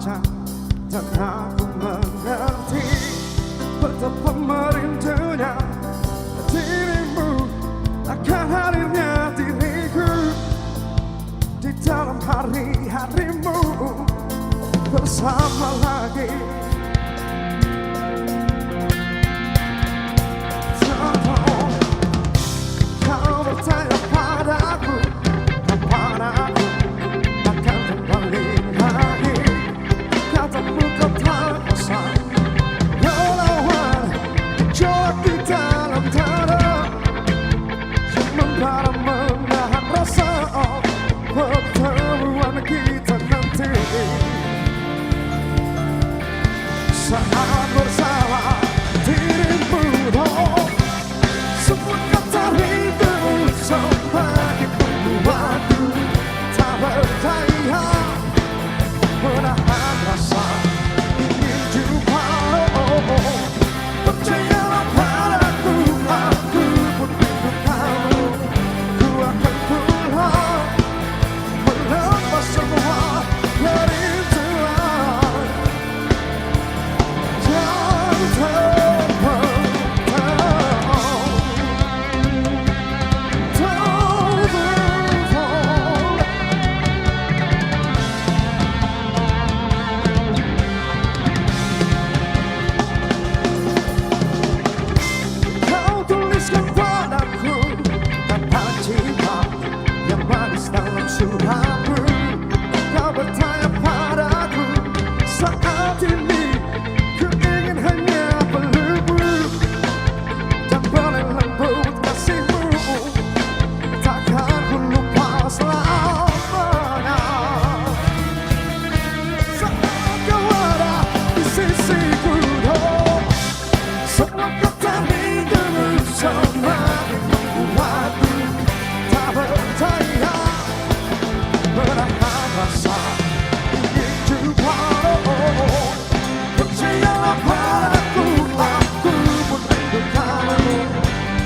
saja dan aku mengerti betapa merindunya dirimu akan hadirnya diriku di dalam hari-harimu bersama lagi. Kau bertanya padaku kapan aku akan kembali lagi. Katamu kau tak bisa melawan gejolak di dalam dada yang membara menahan rasa pertemuan kita nanti. Saat bersama dirimu, oh, semua kata rindu semakin membuatku tak berdaya menahan rasa ingin jumpa. Oh, percayalah padaku, aku pun rindu kamu. Ku akan pulang melepas semua kerinduan yang terpendam. Kau tuliskan padaku kata cinta yang manis dalam suratku. Kau bertanya padaku saat ini ku ingin hanya pelukmu dan paling lembut kasihmu. Takkan ku lupa selamanya saat kau ada di sisiku. Oh, semua kata rindumu semakin membuatku tak berdaya menahan rasa ingin jumpa. Oh, percayalah padaku, aku pun rindu kamu.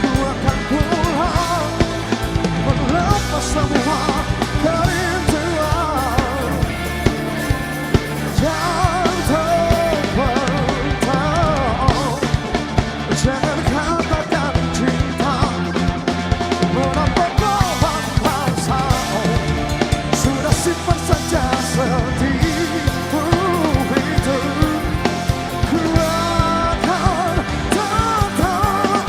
Ku akan pulang melepas semua kerinduan yang terpendam. Jangan katakan cinta menambah beban rasa. Sudah simpan saja sedihmu itu. Ku akan tetap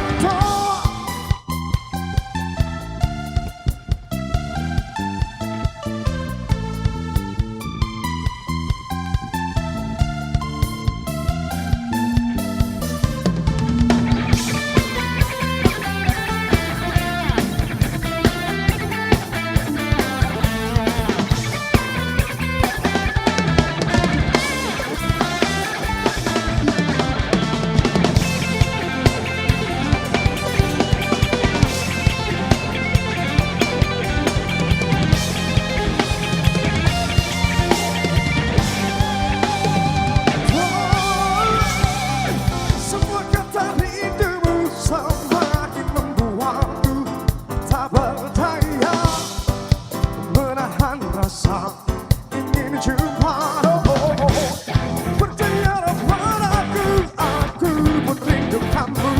semua kata rindumu semakin membuatku tak berdaya menahan rasa ingin jumpa. Oh, percayalah padaku, aku pun rindu kamu.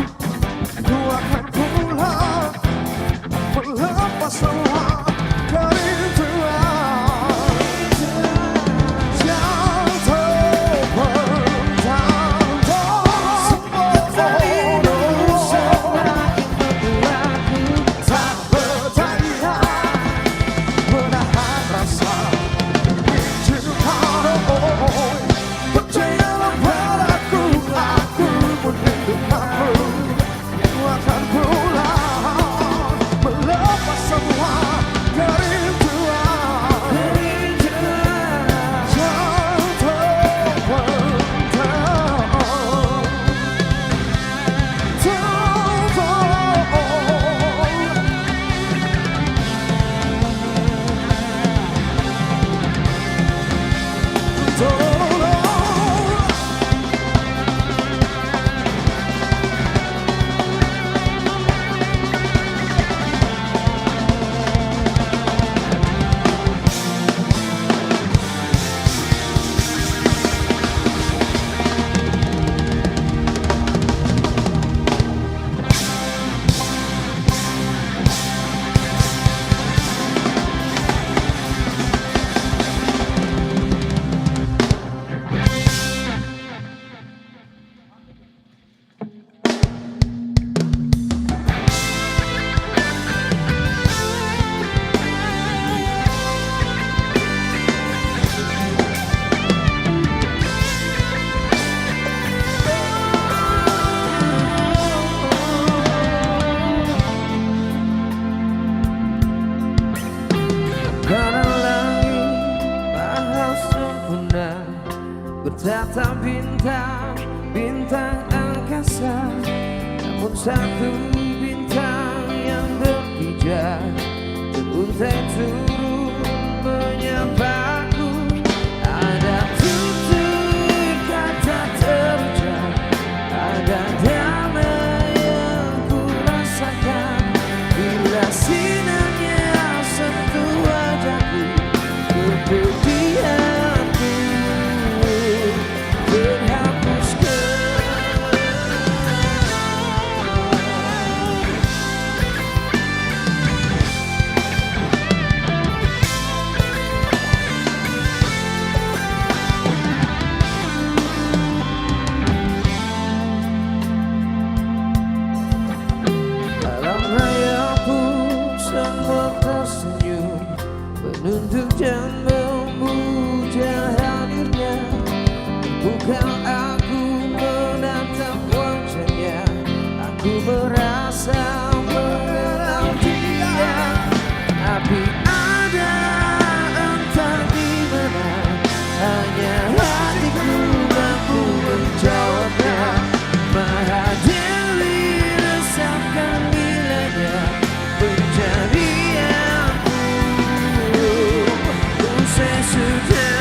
Ku akan pulang melepas semua kerinduan yang terpendam. Tak berdaya menahan rasa ingin jumpa. Oh, percayalah padaku, aku pun rindu kamu. Ku akan pulang melepas semua kerinduan yang menatap bintang, bintang angkasa. Namun satu bintang yang berpijar teruntai turun menyapaku. Ada tutur kata terucap, ada damai yang ku rasakan bila sinarnya sentuh wajahku. Kepedihanku terhapuskan. Alam raya pun semua tersenyum menunduk dan memuja hadirnya. Bukan aku menatap wajahnya, aku merasa mengenal dia. Tapi ada entah di mana, hanya hatiku mampu menjawabnya. Maha Dewi resapkan bilanya menjadi aku. Usai sudah.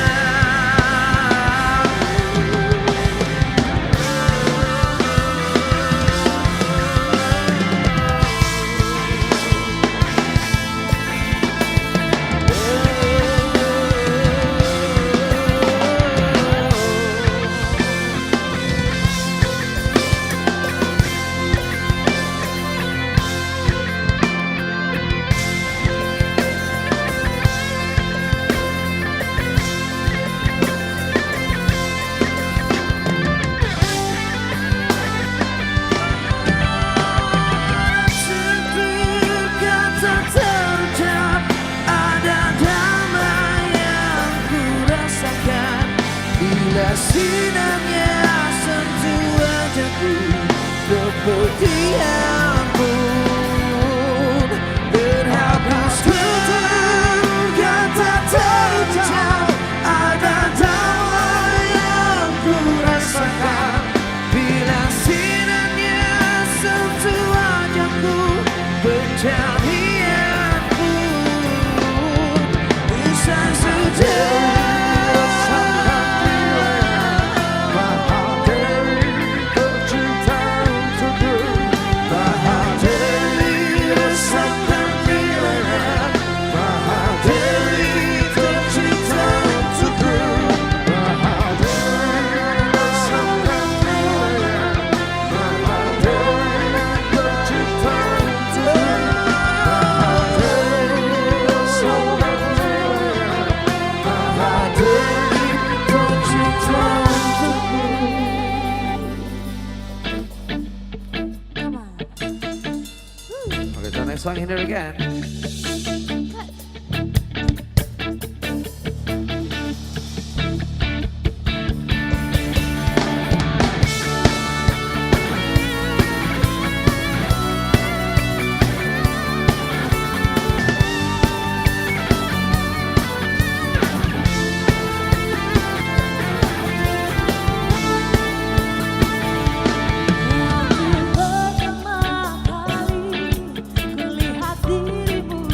Bila sinarnya sentuh wajahku, kepedihan pun terhapus. Tutur kata terucap, ada damai yang ku rasakan bila sinarnya sentuh wajahku. Pencarian pun usai sudah. Okay, so next song in there again. Pertama kali kulihat dirimu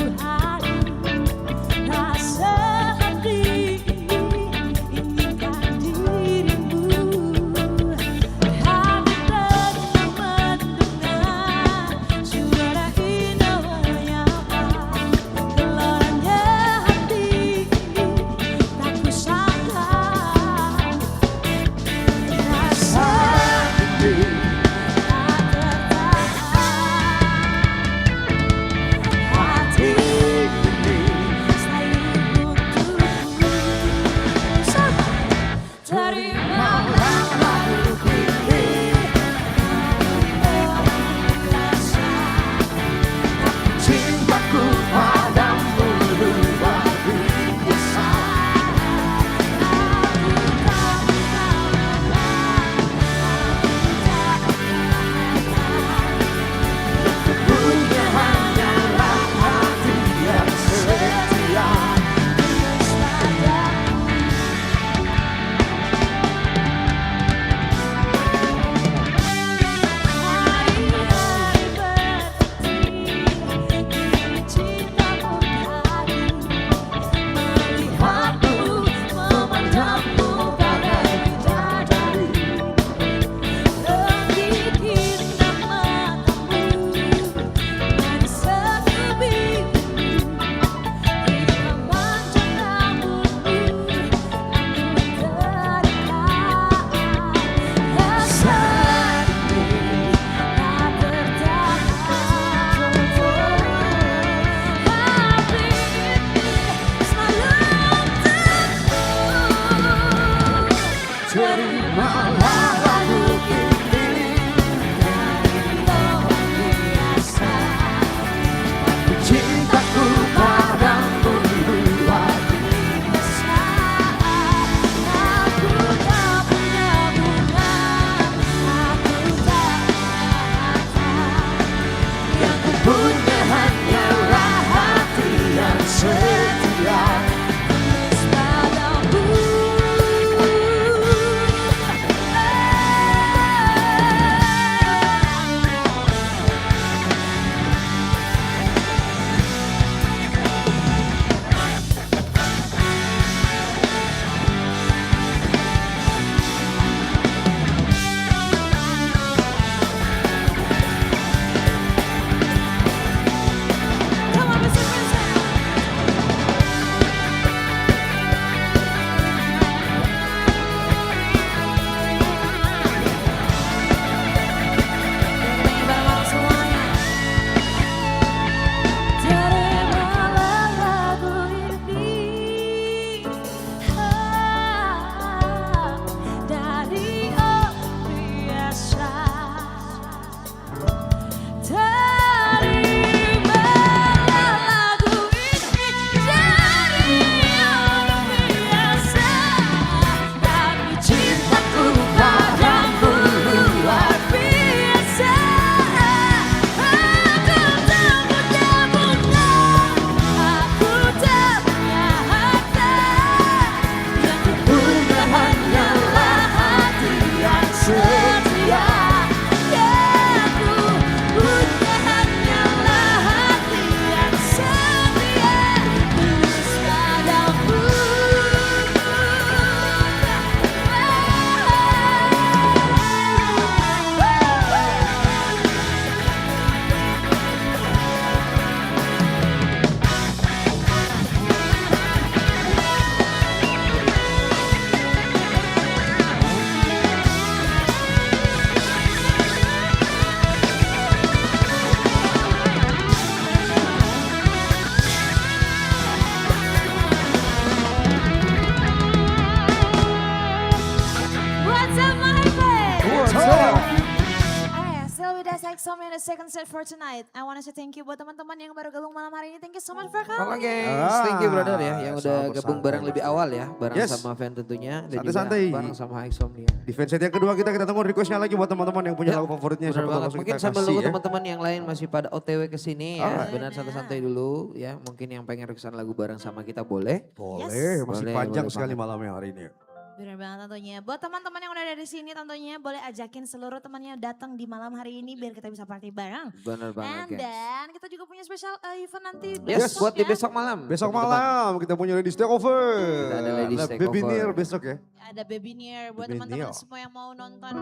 HIGHSOMNIA the second set for tonight. I wanna say thank you buat teman-teman yang baru gabung malam hari ini. Thank you so much for Halo coming. gengs, thank you brother ya yang udah selamat gabung bersantai. bareng lebih awal ya. Bareng Yes. sama fan tentunya. Dan Santai-santai. juga bareng sama HIGHSOMNIA. Di fanset yang kedua kita tunggu requestnya lagi buat teman-teman yang punya Ya, lagu favoritnya. Benar Siapa tahu banget. langsung Mungkin kita sambil kasih nunggu ya. teman-teman yang lain masih pada OTW ke sini ya. Alright. Benar santai-santai dulu ya. Mungkin yang pengen requestan lagu bareng sama kita boleh. Boleh, masih Boleh, panjang boleh sekali banget. malamnya hari ini. Bener banget tentunya. Buat teman-teman yang udah ada di sini tentunya boleh ajakin seluruh temannya datang di malam hari ini biar kita bisa party bareng. Benar banget And gengs. then kita juga punya special event nanti Yes, besok buat di ya. besok malam. Besok teman-teman. malam kita punya Ladies Takeover. Kita ada Ladies Baby Takeover. Near besok ya. Ada Baby Near buat Baby teman-teman Near. semua yang mau nonton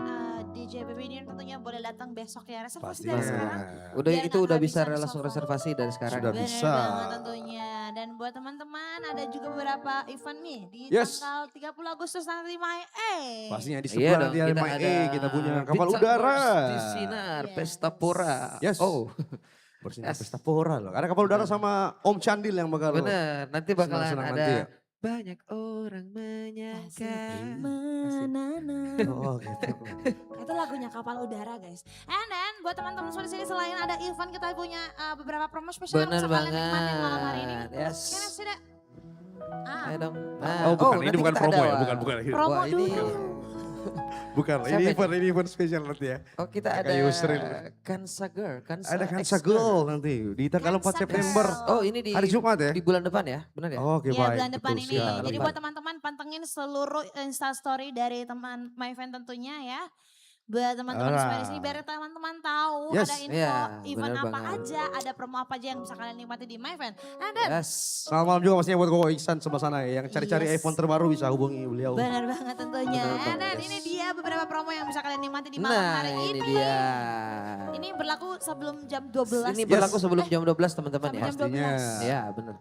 DJ Baby Near tentunya boleh datang besok ya. Reservasi Pastinya. dari sekarang. Udah Biar itu nggak udah bisa kehabisan langsung sofa. reservasi dari sekarang. Sudah Bener bisa. banget tentunya. Dan buat teman-teman ada juga beberapa event nih di Yes. tanggal 30 Agustus nanti di My Pastinya di Iya sebelah dong, nanti ada kita My ada kita punya kapal Bintang udara. Di sinar, Yes. pesta pora. Yes. Oh, Bersinar Yes. pesta pora loh. Ada kapal udara sama Om Candil yang bakal bener. Nanti bakalan senang-senang ada nanti ya. banyak orang menyangka. Menanam. Oh gitu. Itu lagunya Kapal Udara guys. And then buat teman-teman semua di sini selain ada event kita punya beberapa promo spesial yang Bener bisa kalian nikmatin malam hari ini. banget. Yes. Can I see that? Ayo dong. Oh, bukan, ini nanti bukan kita promo ada, ya, Wak. bukan. Promo Wah, ini, dulu. Bukan, Siapa ini event spesial nanti ya. oh kita Kayak ada Yusril. Kansa Girl, Kansa Ada Kansa X Girl. Girl nanti di tanggal 4 Kansa September. Girl. Oh ini di Hari Jumat ya? di bulan depan ya, benar ya? Oke Iya baik. bulan depan betul ini. sekali. Jadi buat teman-teman pantengin seluruh Instastory dari teman My Fan tentunya ya. Buat teman-teman semua di sini biar teman-teman tahu Yes. ada info Iya, event bener apa banget. aja, ada promo apa aja yang bisa kalian nikmati di My Fan. And then Yes. Selamat malam juga pastinya buat Koko Iksan sebelah sana ya. Yang cari-cari Yes. iPhone terbaru bisa hubungi beliau. benar banget tentunya. Bener And then banget, ini yes. dia beberapa promo yang bisa kalian nikmati di malam Nah hari ini ini. dia. Ini berlaku sebelum jam 12. Ini berlaku sebelum jam 12 teman-teman Sampai ya. jam Pastinya. 12. Ya benar.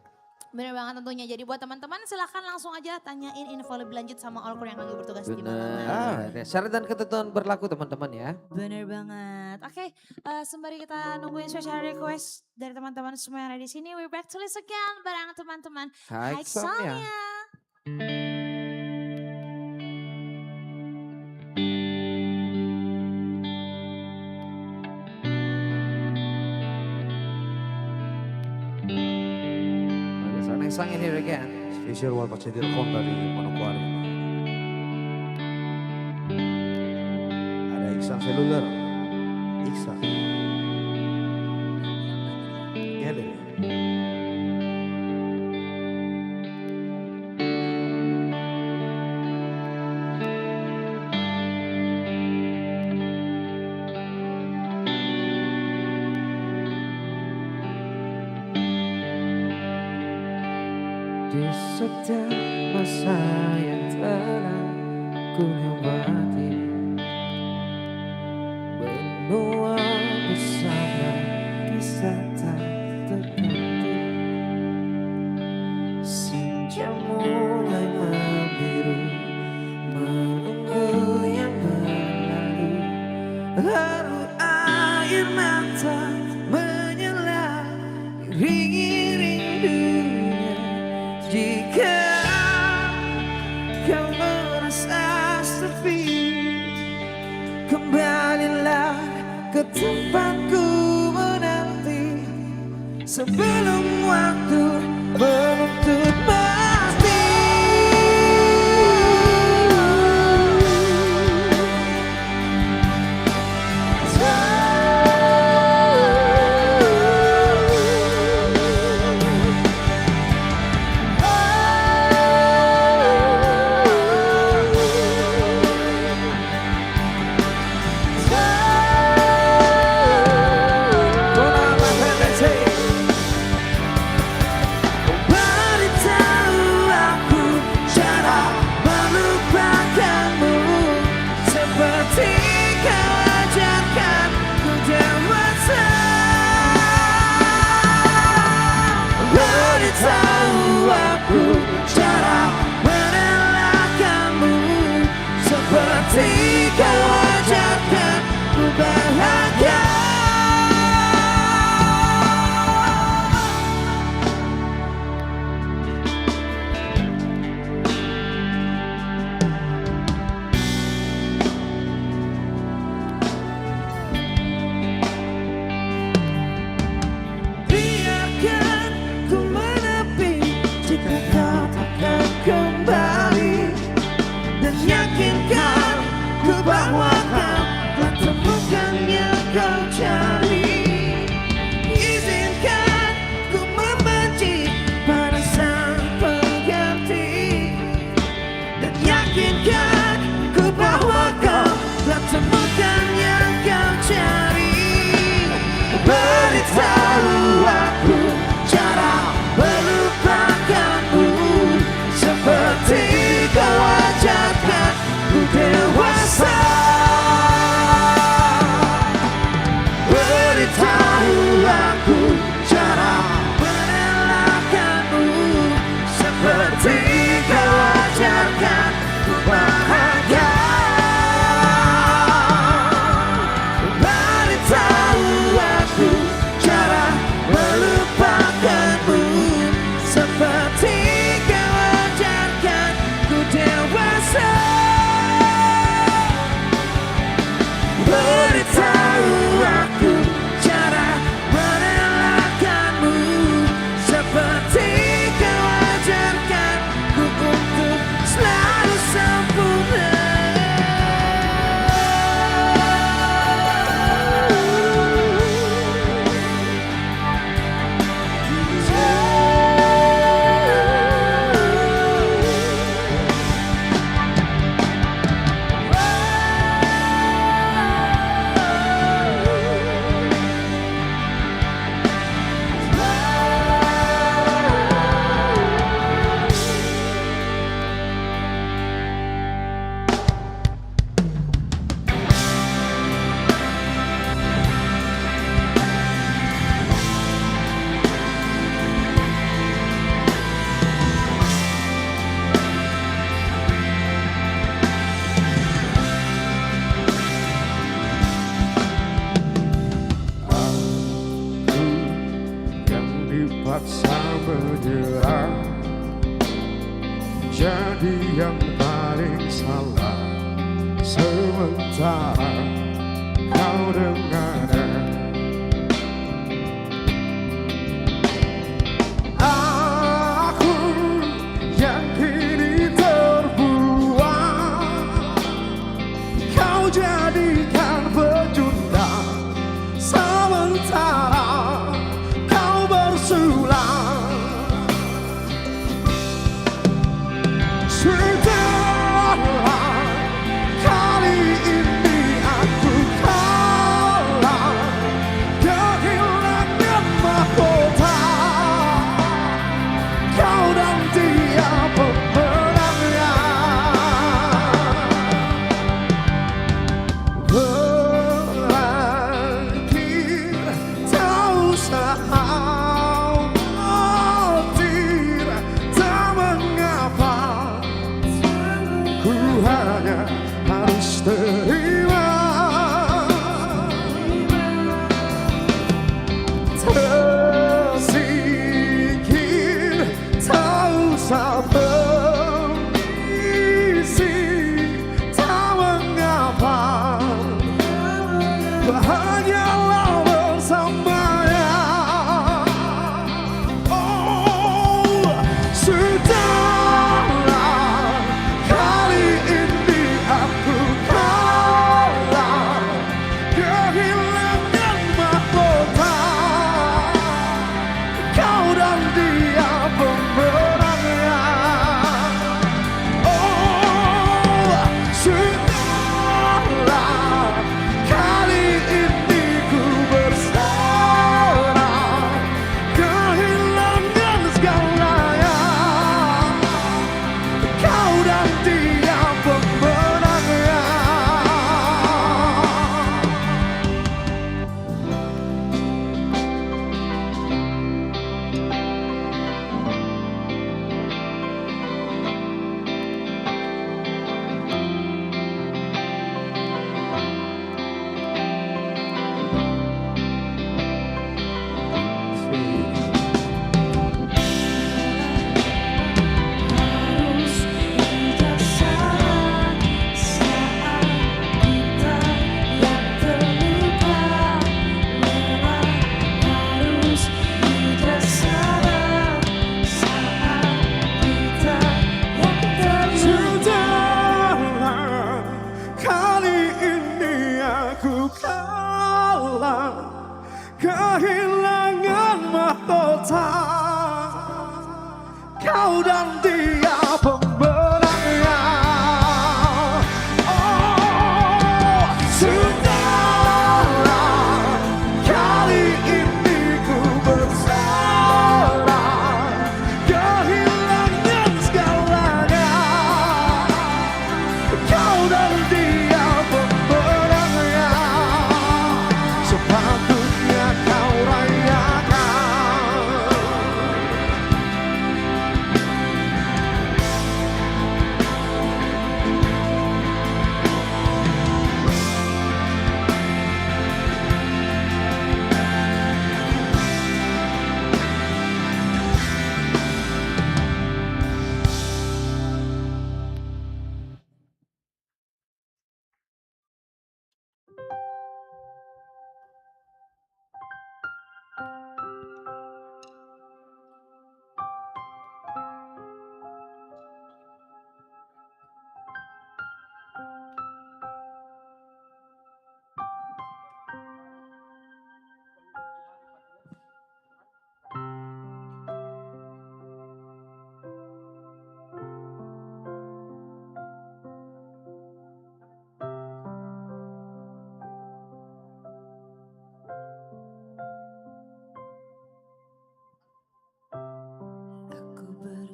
Bener banget tentunya. Jadi buat teman-teman silahkan langsung aja tanyain info lebih lanjut sama All Crew yang lagi bertugas di malam hari. Benar. Syarat dan ketentuan berlaku teman-teman ya. Bener banget. Oke, sembari kita nungguin special request dari teman-teman semua yang ada di sini, we're back to list again bareng teman-teman HIGHSOMNIA. HIGHSOMNIA. Oke, so next song in here again. Special buat Pak Cedir Kom dari Manokwari. Ada Iksan Seluler. Iksan. Gallery. Di setiap masa yang telah ku lewati, benua bersama kisah tak terganti. Senja mulai membiru, menunggu yang berlalu. Lalu air mata menyala, iringi rindunya. Jika kau merasa sepi, kembalilah ke tempatku menanti sebelum waktu menuntut mati. Bye. kembali dan yakinkan ku bahwa kau telah temukan yang kau cari. Izinkan ku membenci pada sang pengganti dan yakinkan ku bahwa kau telah temukan yang kau cari. Beritahu aku cara melupakanmu seperti kau ajarkan ku dewasa. Beritahu aku cara merelakanmu seperti kau ajarkan ku bahagia. Beritahu aku cara melupakanmu seperti kau ajarkan ku dewasa. Beritahu aku cara merelakanmu seperti kau ajarkan ku untuk selalu sempurna. Yang dipaksa menyerah jadi yang paling salah, sementara kau dengannya. Aku yang kini terbuang, kau jadikan pecundang, sementara kau bersulang. Sudahlah, kali ini aku kalah.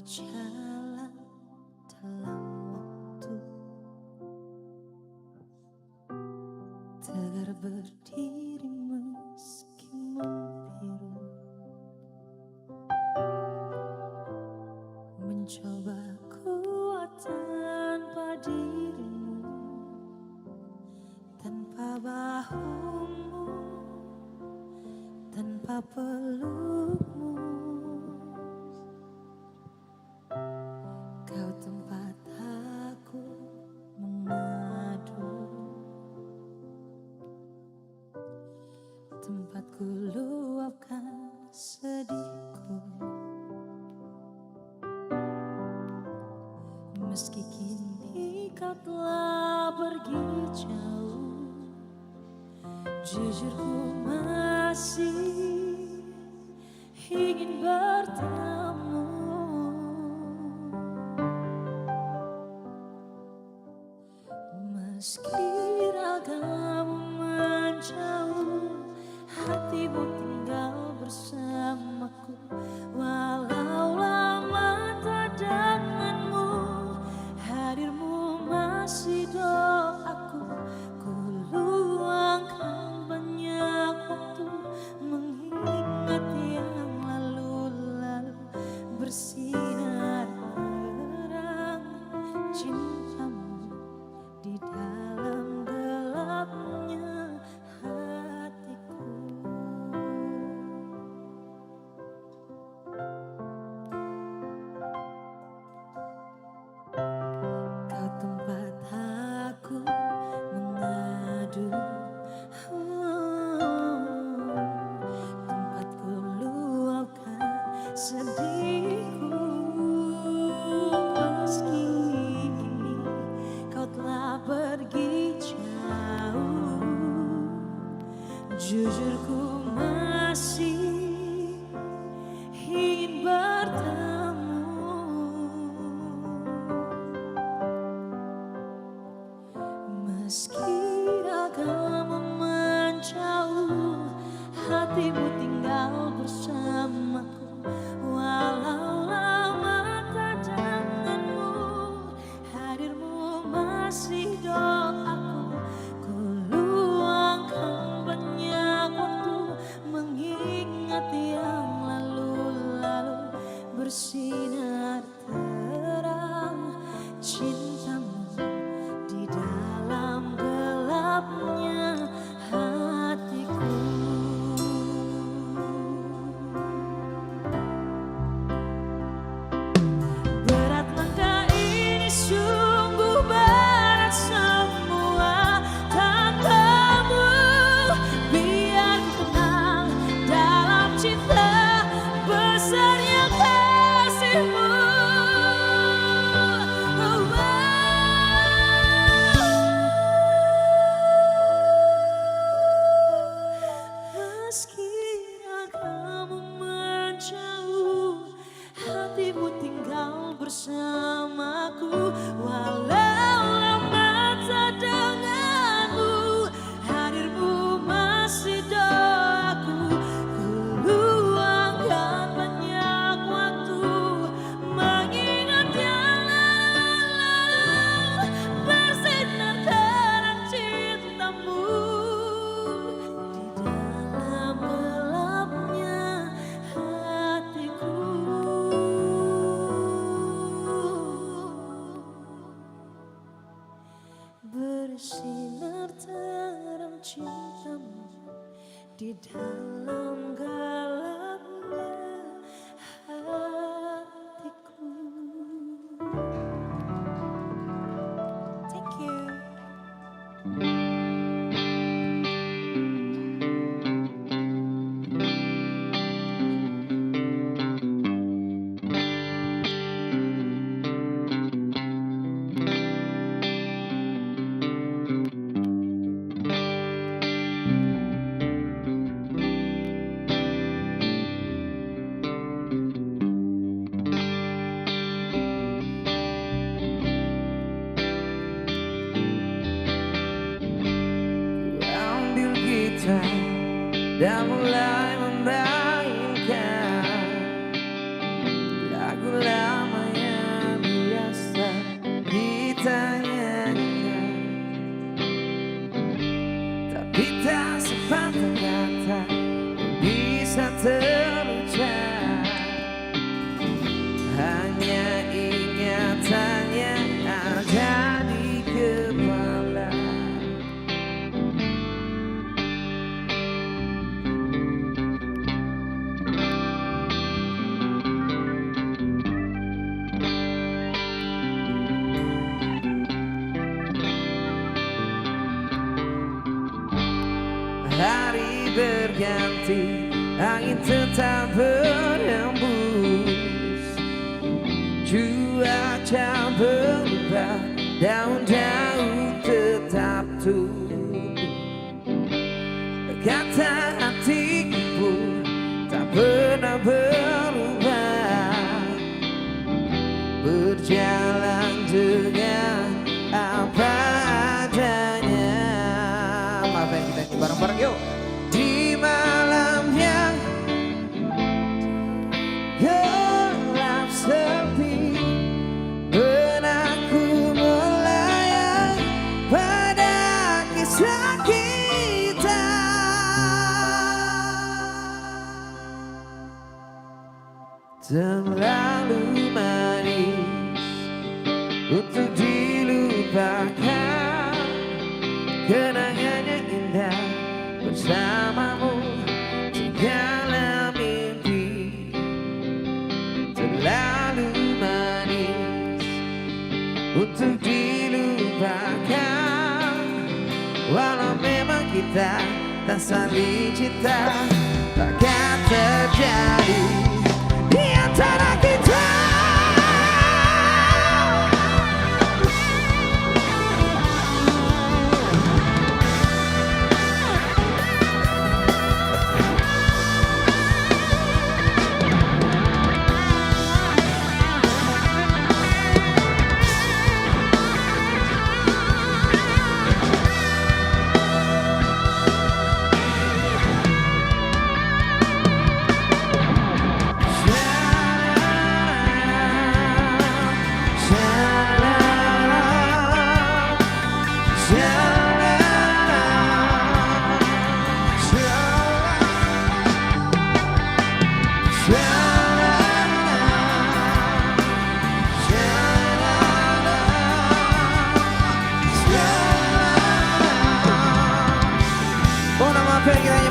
berjalan dalam waktu, tegar berdiri meski membiru, mencoba kuat tanpa dirimu, tanpa bahumu, tanpa pelukmu. Kau tempat aku mengadu, tempatku luapkan sedihku. Meski kini kau telah pergi jauh, jujurku masih ingin bertemu. Meski ragamu menjauh, hatimu tinggal bersamaku. Walau lama tak denganmu, hadirmu masih doaku. Ku luangkan banyak waktu mengingat yang lalu-lalu, bersinar terang cintamu di dalam gelapnya hatiku. Kau tempat aku mengadu, tempatku luapkan sedihku. Meski kini kau telah pergi jauh, jujurku masih ingin bertemu. Meski ragamu menjauh, hatimu tinggal bersamaku. Walau lama tak denganmu, hadirmu masih doaku. Ku luangkan banyak waktu mengingat yang lalu-lalu, bersinar terang cintamu di dalam gelapnya hatiku. Berat langkah ini, sungguh berat semua tanpamu. Biar ku tenang dalam cinta besarnya kasihmu. Meski ragamu menjauh, hatimu tinggal bersamaku. Walau lama tak denganmu, hadirmu masih doaku. Ku luangkan banyak waktu mengingat yang lalu, bersinar terang cintamu di dalam gelapnya hatiku. Bersinar terang cintamu di dalam gelapnya hatiku. Thank you. dan mulai memainkan lagu lama berganti, angin tetap berhembus, cuaca berubah, daun-daun tetap tumbuh. Kata hatiku pun tak pernah berubah, berjalan dengan apa adanya. Maafin kita nyanyi bareng-bareng yuk. Di malam yang gelap sepi, benakku melayang pada kisah kita. Terlalu manis untuk dilupakan, kenangannya indah bersamamu segala mimpi. Terlalu manis untuk dilupakan, walau memang kita tak saling cinta, takkan terjadi di antara kita.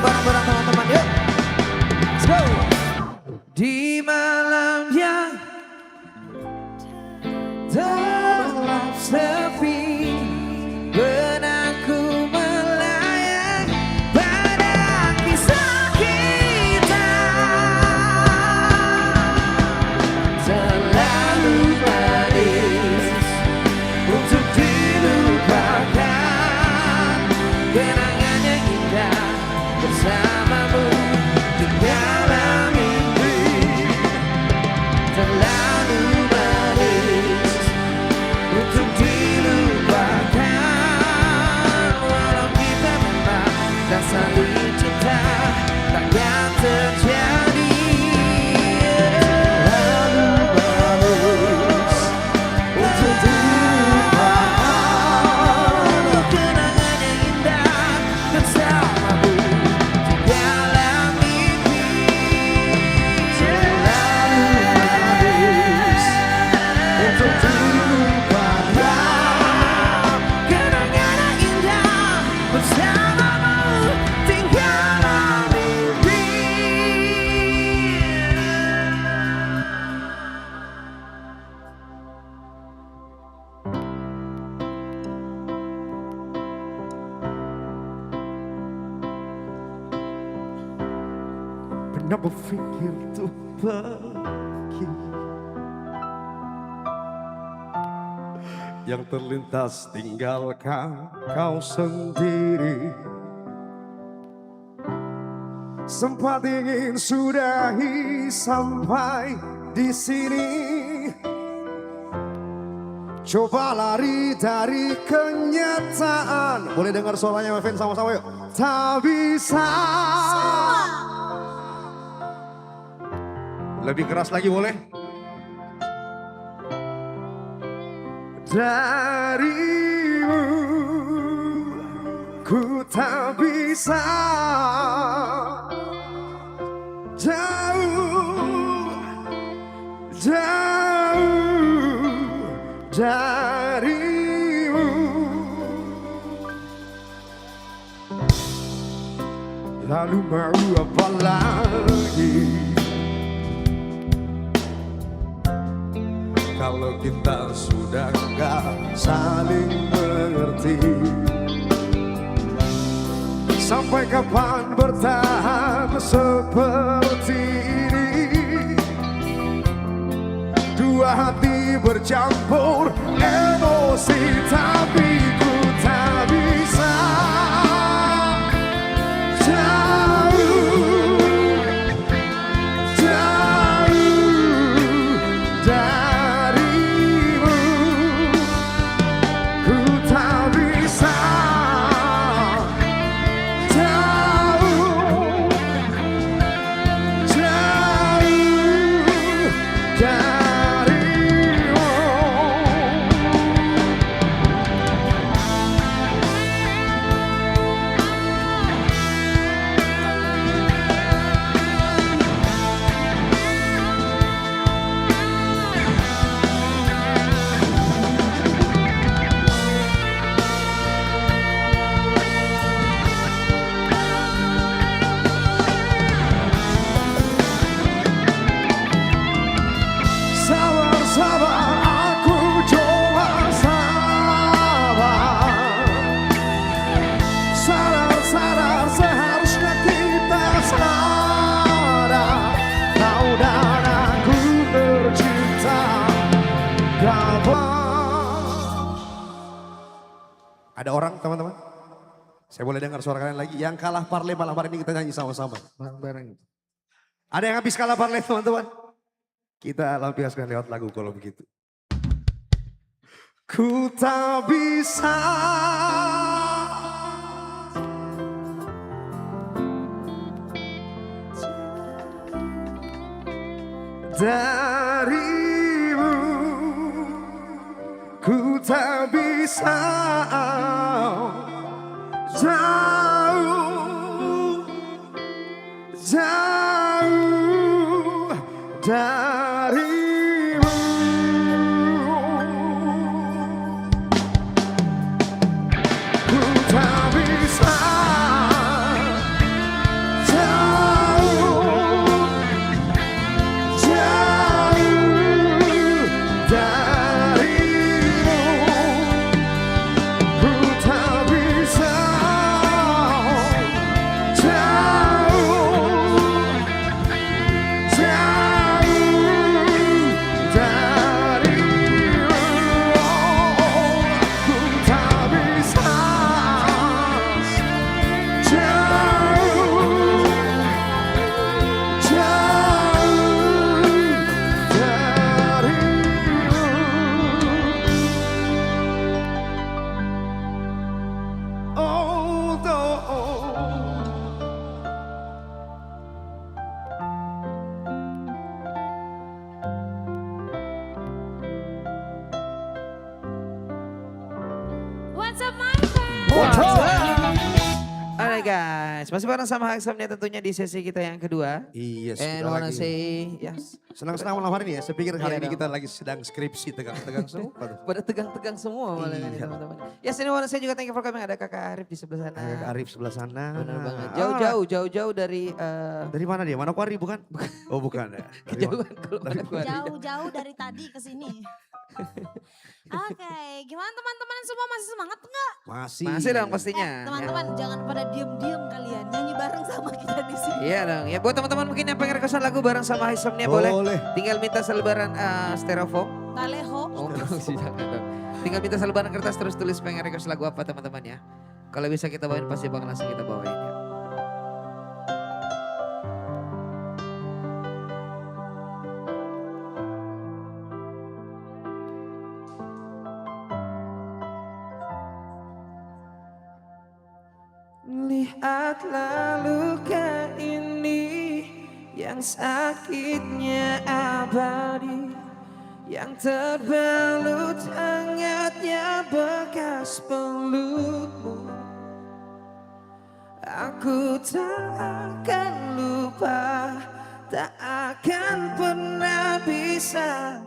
Bareng-bareng teman-teman yuk. Let's go. Di malam yang gelap sepi, benakku melayang pada kisah kita. Terlalu manis untuk dilupakan, kenangannya indah bersamamu segala mimpi. Terlalu manis untuk dilupakan, walau kita memang tak saling cinta, takkan terjadi. Terlalu manis untuk dilupakan, kenangannya indah bersamamu. Pernah berpikir untuk pergi, yang terlintas tinggalkan kau sendiri. Sempat ingin sudahi sampai di sini, coba lari dari kenyataan. Boleh dengar suaranya Mevin sama-sama yuk. Tak bisa. Lebih keras lagi boleh? Darimu ku tak bisa jauh, jauh darimu. Lalu mau apa lagi kalau kita sudah gak saling mengerti? Sampai kapan bertahan seperti ini? Dua hati bercampur emosi, tapi ku tak bisa jauh darimu. Ku tak bisa jauh darimu. Sabar-sabar aku coba sabar. Sadar-sadar seharusnya kita sadar. Kau dan aku tercipta kabar. Ada orang teman-teman? Saya boleh dengar suara kalian lagi? Yang kalah parley malam hari ini kita nyanyi sama-sama. Bareng-bareng. Ada yang habis kalah parley teman-teman? Kita lampiaskan lewat lagu kalau begitu. Ku tak bisa darimu. Ku tak bisa jauh darimu. Ku tak bisa jauh darimu. Ku tak bisa What's up my friend? Alright guys, masih bareng sama HIGHSOMNIA tentunya di sesi kita yang kedua. Iya, And wanna say yes. senang-senang malam hari ini ya. Saya pikir hari Iya ini dong. kita lagi sedang skripsi tegang-tegang semua. Pada tegang-tegang semua malah kan Iya. teman-teman. Yes, ini wanna say juga thank you for coming. Ada kakak Arif di sebelah sana. Kakak Arif sebelah sana. Bener banget. Ah, Jauh-jauh dari dari mana dia? Manokwari bukan? Oh bukan ya. Dari kejauhan kalau dari- Manokwari. Jauh-jauh dari tadi ke sini. Oke, gimana teman-teman semua masih semangat enggak? Masih. Masih dong pastinya. Teman-teman jangan pada diem-diem kalian, nyanyi bareng sama kita di sini. Iya dong. Ya buat teman-teman mungkin yang pengen requestan lagu bareng sama HIGHSOMNIA boleh. Boleh. Tinggal minta selebaran styrofoam. Taleho. Oh, sih jangan dong. Tinggal minta selebaran kertas terus tulis pengen request lagu apa teman-teman ya. Kalau bisa kita bawain pasti bakal langsung kita bawain ya. Lihatlah luka ini yang sakitnya abadi, yang terbalut hangatnya bekas pelukmu. Aku tak akan lupa, tak akan pernah bisa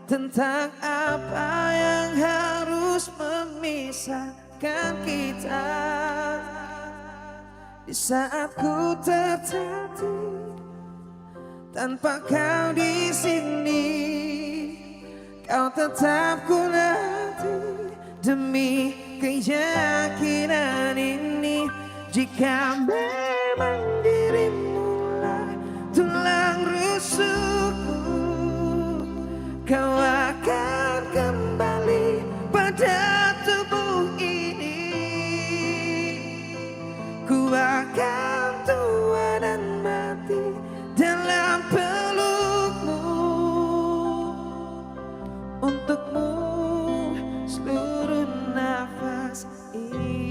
tentang apa yang harus memisahkan kita. Di saat ku tertatih tanpa kau di sini, kau tetap ku nanti demi keyakinan ini. Jika memang dirimulah tulang rusukku, kau akan kembali pada tubuh ini. Ku akan tua dan mati dalam pelukmu. Untukmu seluruh nafas ini.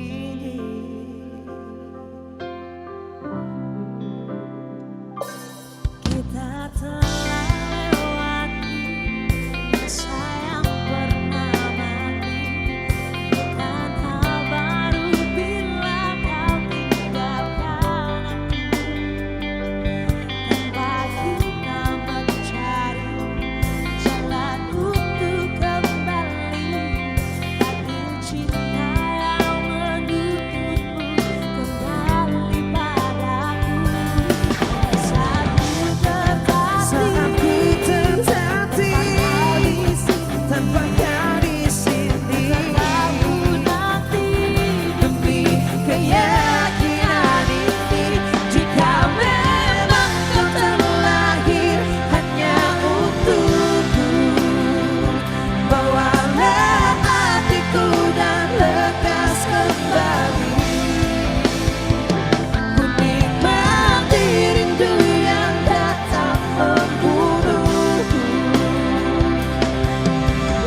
Kita telah lewati masa yang pernah mati. Bukan hal baru bila kau tinggalkan aku. Tanpa kita mencari jalan untuk kembali. Tapi cinta yang menuntutmu kembali padaku. Saat ku tertatih tanpa kau di sini, demi keyakinan ini. Jika memang kau terlahir hanya untukku, bawalah hatiku dan lekas kembali. Ku nikmati rindu yang datang membunuhku.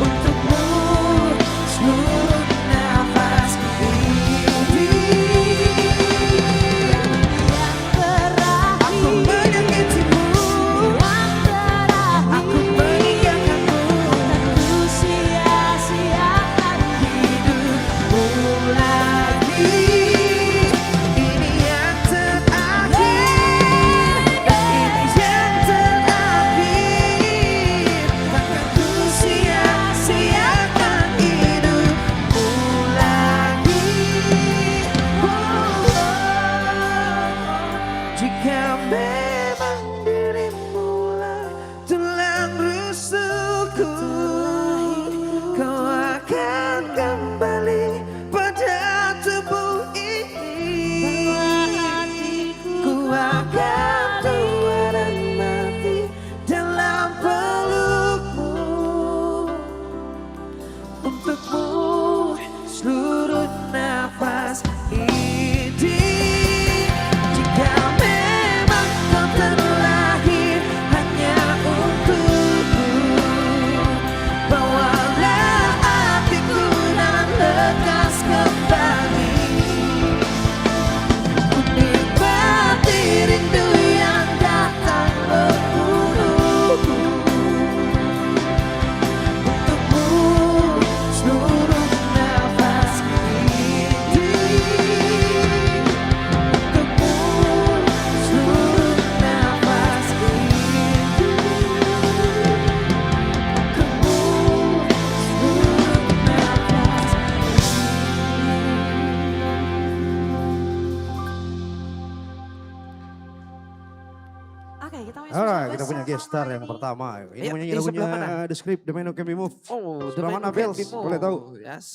Untukmu seluruh nafas ini. Yang terakhir aku menyakitimu, aku meninggalkanmu. Tentu sia-siakan hidupmu lagi. Ini yang terakhir, ini yang terakhir. Takkan ku sia-siakan hidupmu lagi. Jika memang dirimulah tulang rusukku, kau akan kembali pada tubuh ini. Ku akan tua dan mati dalam pelukmu. Untukmu seluruh nafas ini. Jika memang kau terlahir hanya untukku, bawalah hatiku dan lekas kembali. Ku nikmati rindu yang datang membunuhku. Untukmu seluruh nafas ini. Untukmu seluruh nafas ini. Untukmu seluruh nafas Oke, kita main Alright, special kita punya guest guest star yang ini. pertama. Ini Iya, menyanyi di sebelah lagunya mana? The Script, The Man Who Can Be Moved. Oh, Sebelah mana, Can Pels? Be Moved. Boleh tahu? Yes.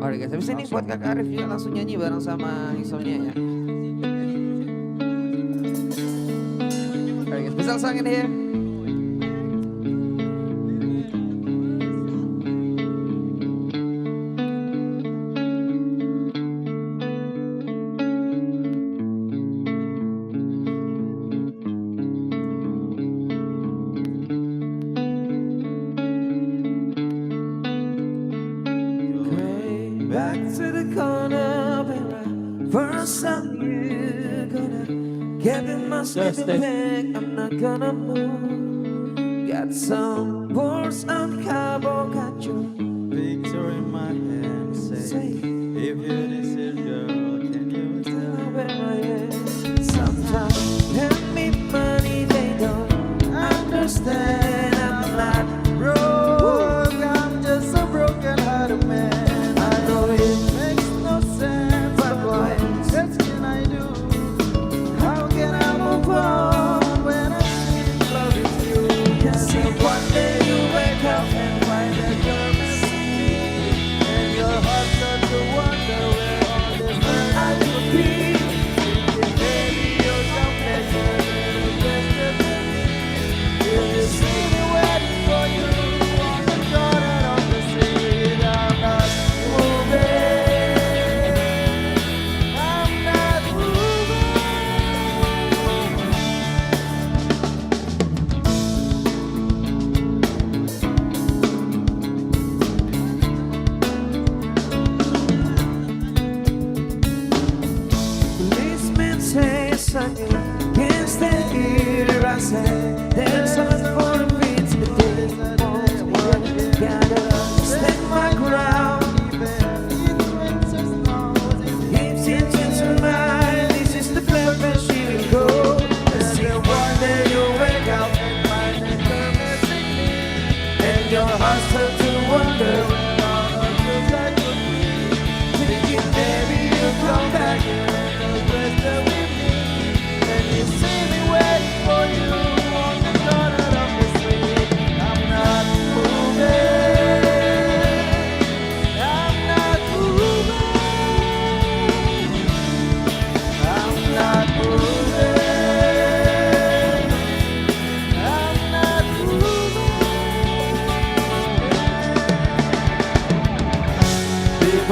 Oke guys, habis ini buat Kakak Arif juga langsung nyanyi bareng sama HIGHSOMNIA ya. Oke guys, bisa sang ini ya. Back to the corner where I first saw you. Gonna get in my sleeping bag, I'm not gonna move. Got some words on cardboard, got your Picture in my hand, say, if you this is girl, can you tell where I am. Sometimes hand me money, they don't understand. I'm not broke? I'm just a broken hearted man. I know it Makes no sense, But but why? what can I do? How can I move on when I'm in love with you? Yes, and one day you wake up and find that you're missing me, And your heart starts to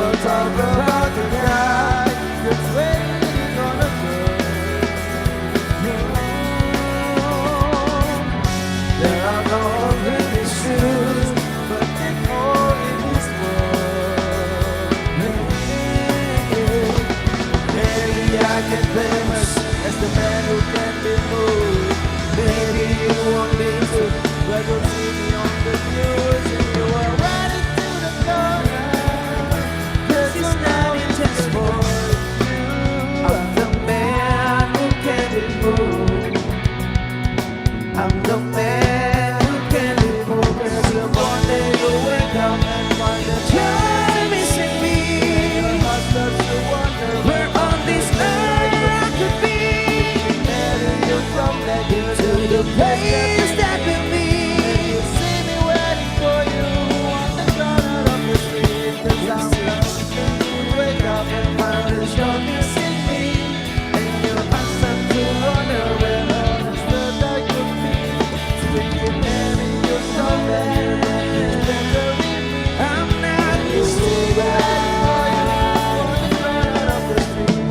People talk about the guy that's waiting on a girl. There are no really shoes, but they all in this world. Maybe I get famous as the man who can be moved. Maybe you want me to, but you'll see me on the news and you are running to the corner. Cause it's not just for you. I'm the man who can be moved. I'm the man who can be moved. Cause one day you'll wake up and find that you're missing me. Your heart starts to wonder where on this earth I could be. Maybe you'll come back to the place that will be. And you see me waiting for you on the corner of the street. Cause I'm lost and you wake up and find that you're missing me. And your heart starts to wonder where on this earth I could be. So thinking maybe you'll come back and remember me. I'm not used to waiting for you on the corner of the street.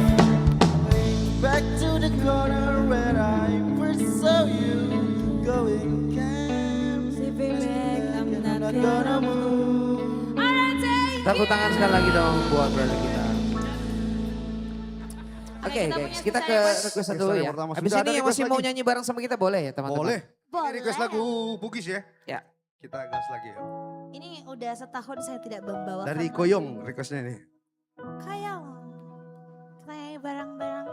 Back to the corner where I first saw you going camp. I'm not gonna move. Tepuk tangan sekali lagi dong buat brother kita. Oke guys, kita ke request dulu ya. pertama. Habis Sudah ini ada yang masih request mau lagi? nyanyi bareng sama kita boleh ya teman-teman? Boleh. Ini Boleh. request lagu Bugis ya. Ya. Kita gas lagi ya. Ini udah setahun saya tidak membawakan. Dari lagu. Koyong requestnya nih. Kayak kita nyanyi bareng-bareng.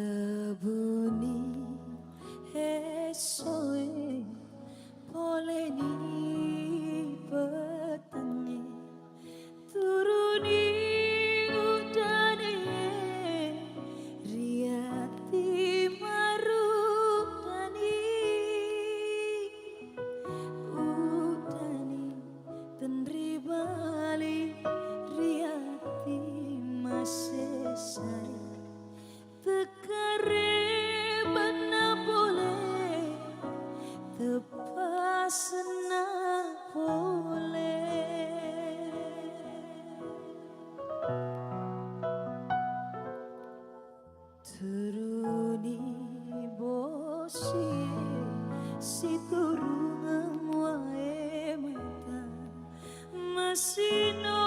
Lebuni esoe poleni petangi turuni udane riati marudani udani tenri bali riati masesai tekare bana boleh tepasna boleh turuni bosi si turungan wae mata masino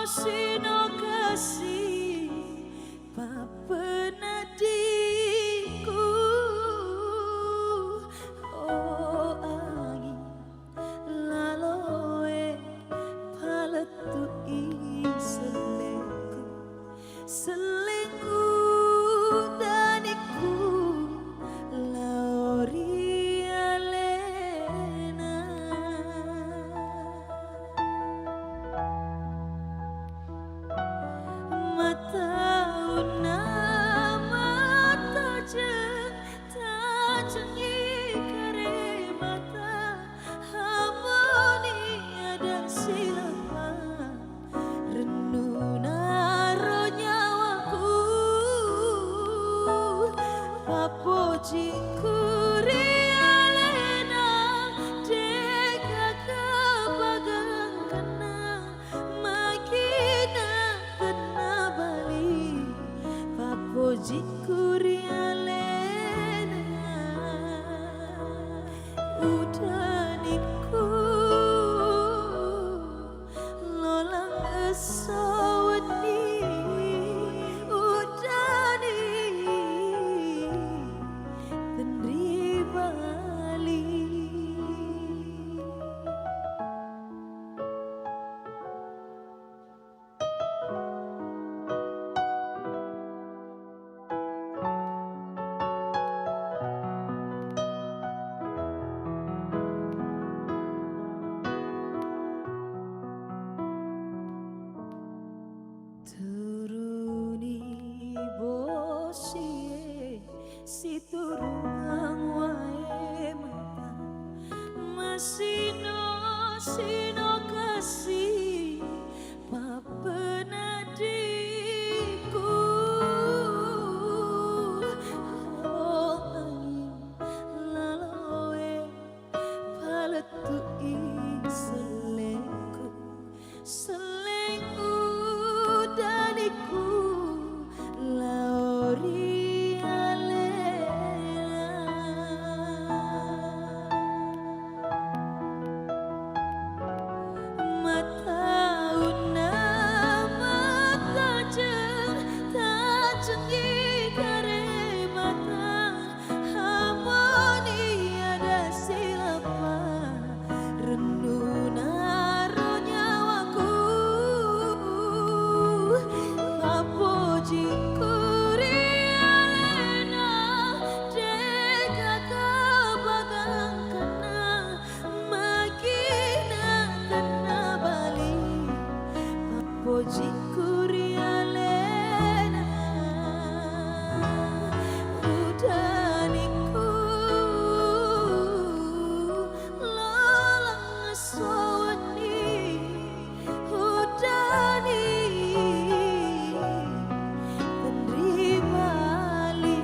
sino kasih papenadiku oh angin laloe paletu iseleku selingku daniku lauri alena matauna mata jeng tajengi kare mata harmoni ada silapa renuna ro nyawaku papoji kurialena deka kebagang kena makina kena bali papoji kurialena udaniku lolang esawani udani tenri bali kurialena udaniku lalang sawani udani tendri bali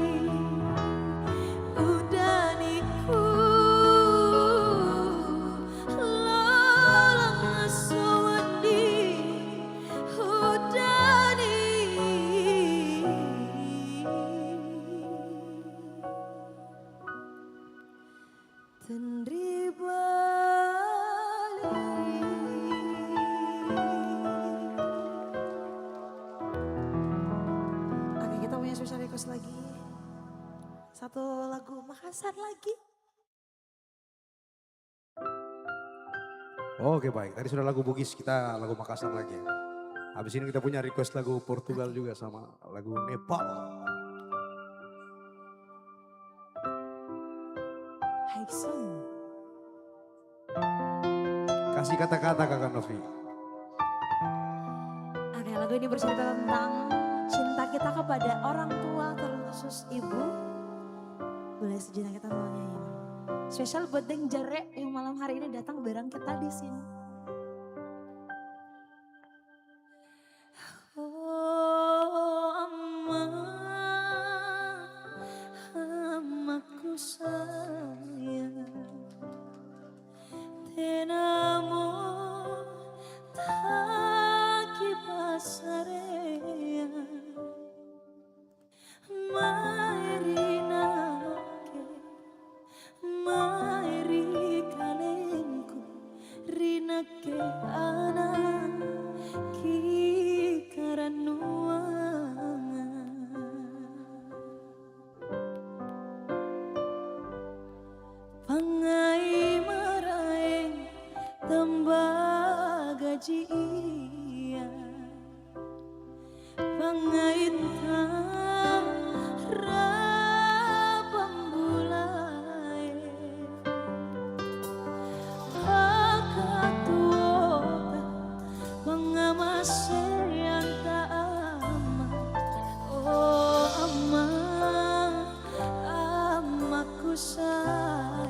udaniku lalang sawani udani tendri bali. Oke, kita punya special request lagi. Satu lagu Makassar lagi. Oke baik, tadi sudah lagu Bugis, kita lagu Makassar lagi ya. Habis ini kita punya request lagu Portugal juga sama lagu Nepal. HIGHSOM. Kasih kata-kata Kakak Novi. Oke, lagu ini bercerita tentang cinta kita kepada orang tua, terkhusus ibu. Boleh sejenak kita mau nyanyi. Spesial buat Deng Jare yang malam hari ini datang bareng kita di sini. Oh amma, amaku sayang, tenamo taki pasarea, mairina ke, mairi kalenku, rina ke ana ki pangai maraeng tembaga jia pangai rapambulai hakatuota pangamase oh amma, amaku sayang.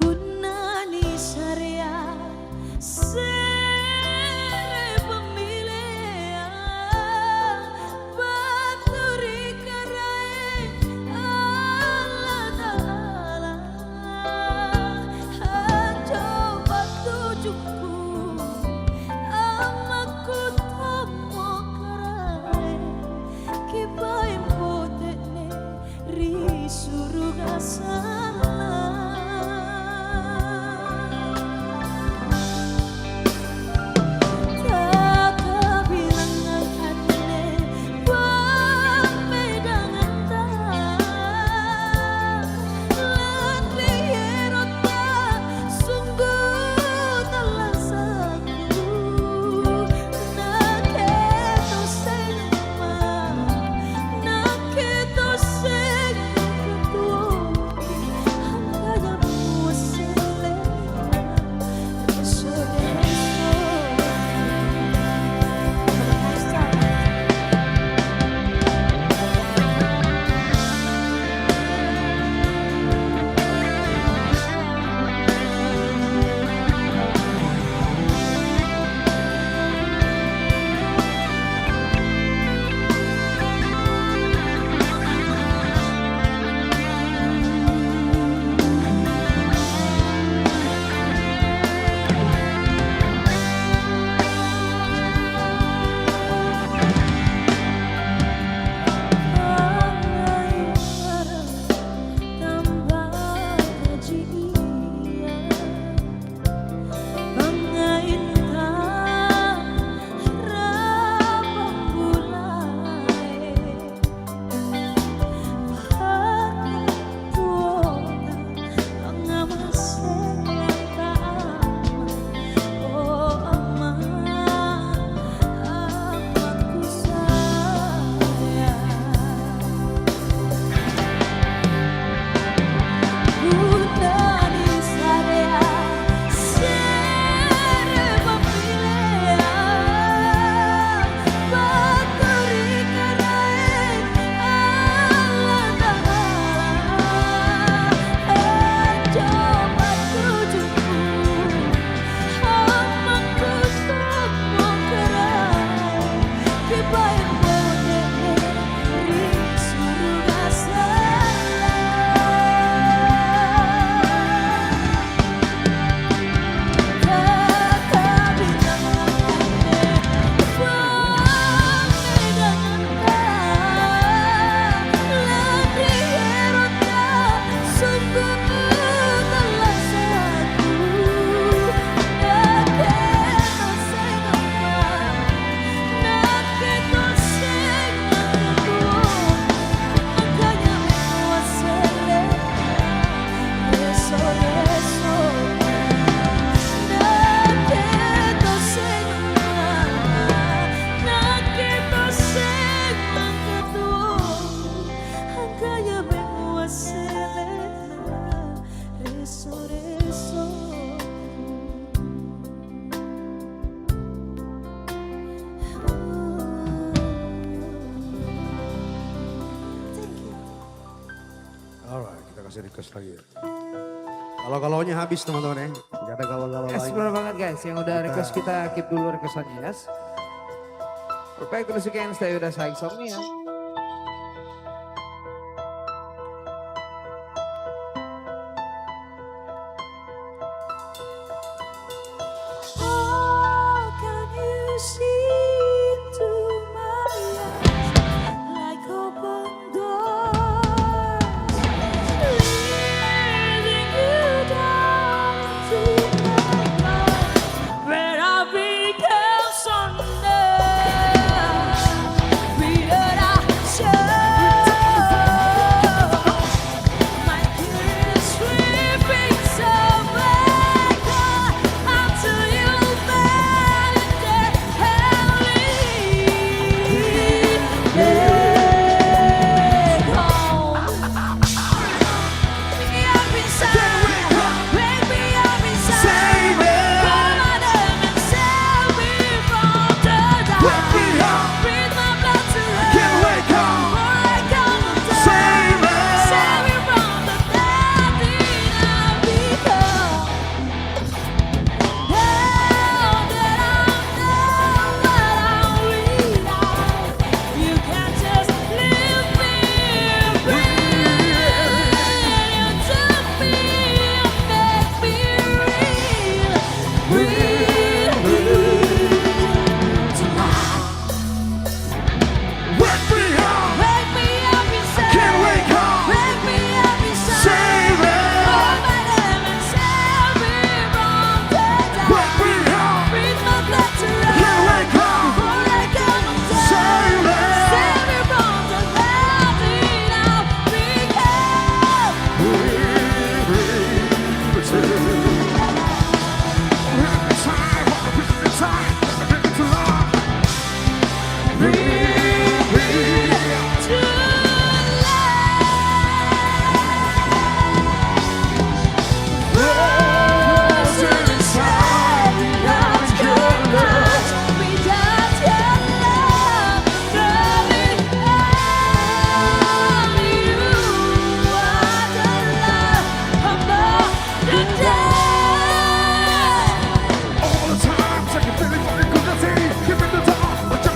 Punani Saria sere pemilihan baturi karai Allah Ta'ala coba tujuku amaku tomo karai kipai potene ri suruga sana kasih request lagi ya. Kalau-kalaunya habis teman-teman ya. Gak ada kalau-kalau lagi. Explore banget guys, yang udah request kita keep dulu requestannya ya. Baik terus again, stay with us HIGHSOMNIA. Oh, can you see into my eyes like open doors, leading you down to my mind, where I became someday, freedom I show. My curious sweeping somewhere until you validate you can't just leave me you to be make me real tonight. Wake me up, Wake me up inside. can't wake up. Wake me up inside. Save it. Call my name and save me from the dark. Wake me up, Breathe my blood to can't life. wake up. Before I come undone. Save it. Save me from the melting of become.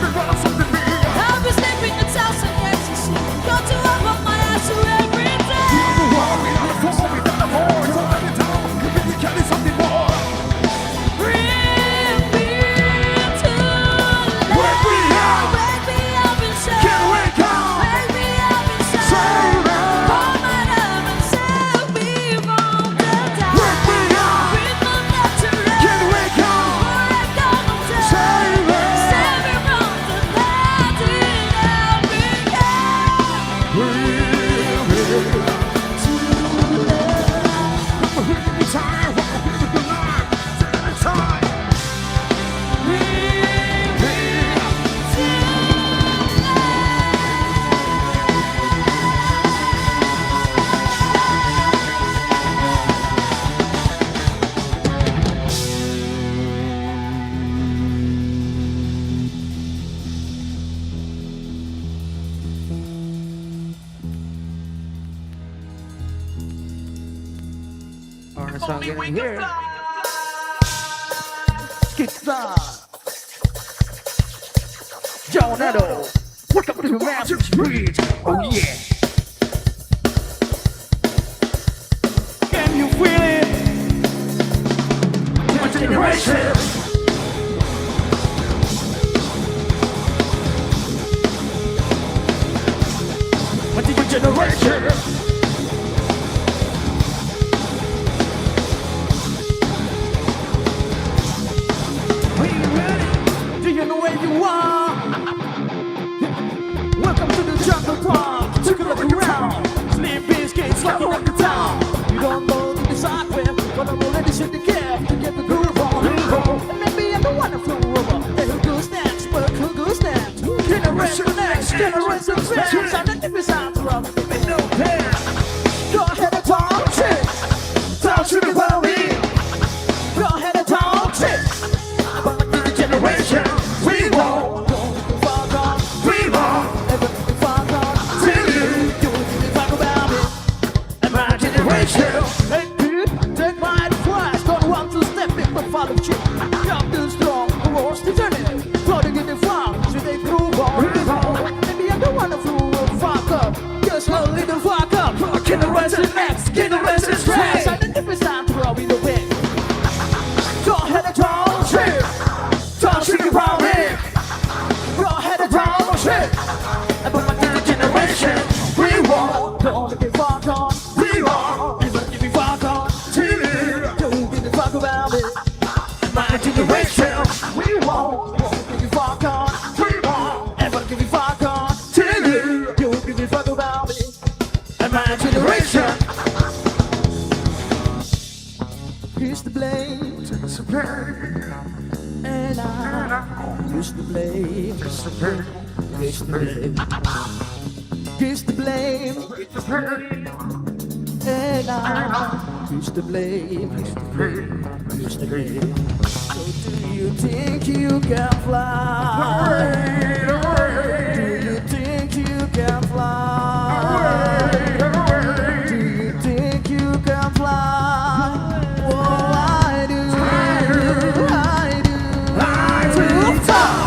I'll be sleeping in South and ecstasy. Go to open my eyes to every day. Bring me to life. Wake me up inside. Wake me up inside. Call my name and save me from the dark. Breathe my blood to life. Before I come undone. Save me from the melting of become. Our song getting here. Jonado, welcome to Massive Street. Oh yeah. Can you feel it? My generation. My generation. Are you ready? Do you know where you are? Welcome to the jungle park. Take a look around. Sleep biscuits rocking up the town. You don't know to decide where, but I'm already in the cab to get the groove on. And maybe I'm the one who flew over. Hey, who goes next? But who goes next? Generation next. Generation next. I'm the difference out from with no pair. Go ahead and talk shit. Talk shit about me. Go ahead and talk shit. About the generation. We won't go far gone. We won't ever be far gone. Till you do talk about it. And my generation. used to blame, and I used to blame, used to blame, used to blame, and I used to blame, used to blame. So do you think you can fly? Do you think you can fly? Do you think you can fly? Oh, I do, I do. Rooftop!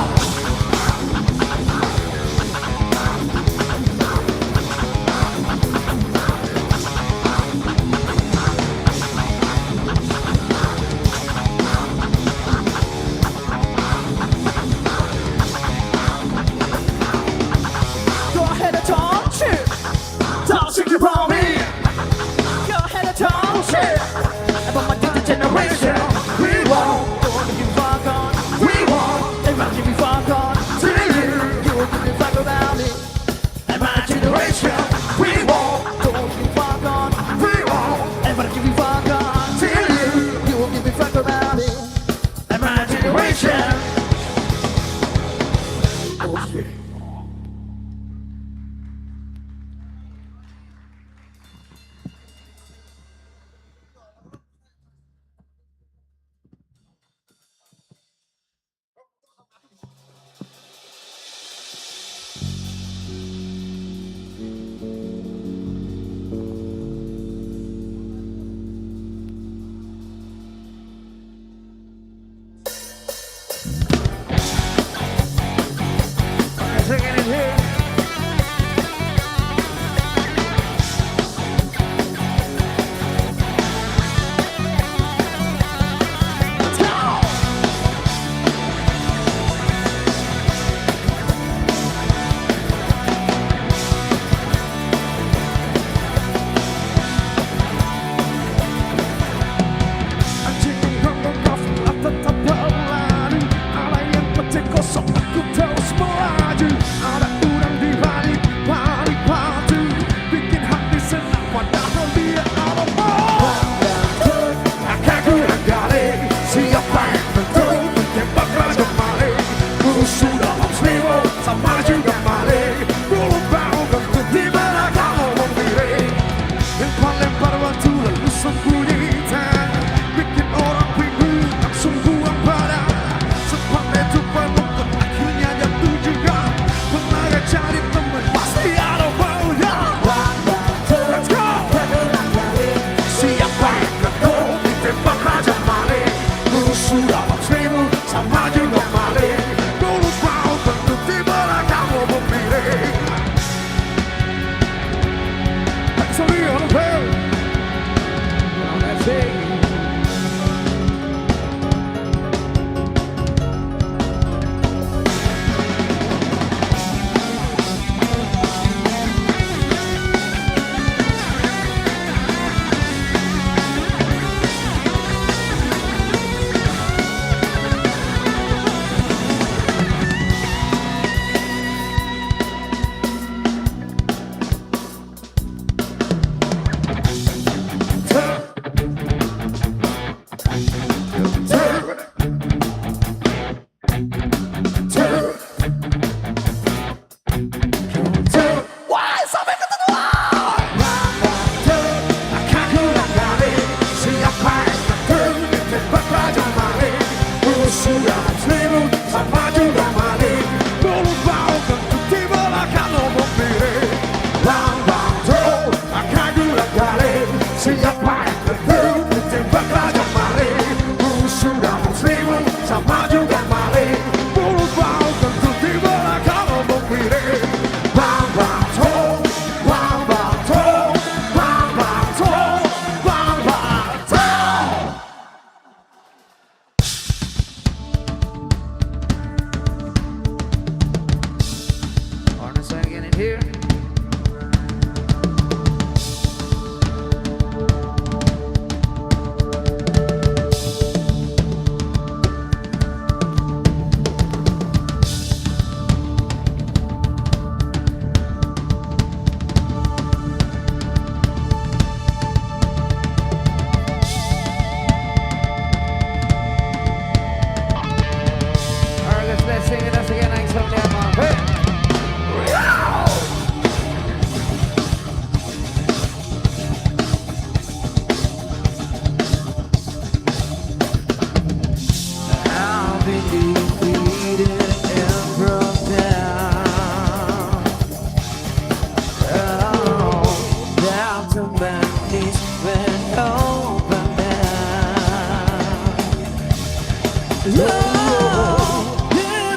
The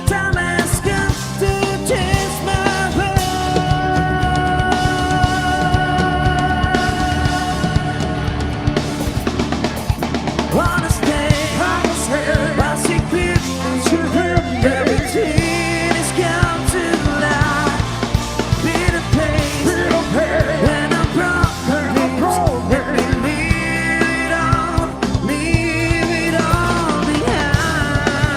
time has come to change my heart. Wanna stay, but secretly, everything has come to light. Bitter pain, when I'm broken, let me leave it all behind.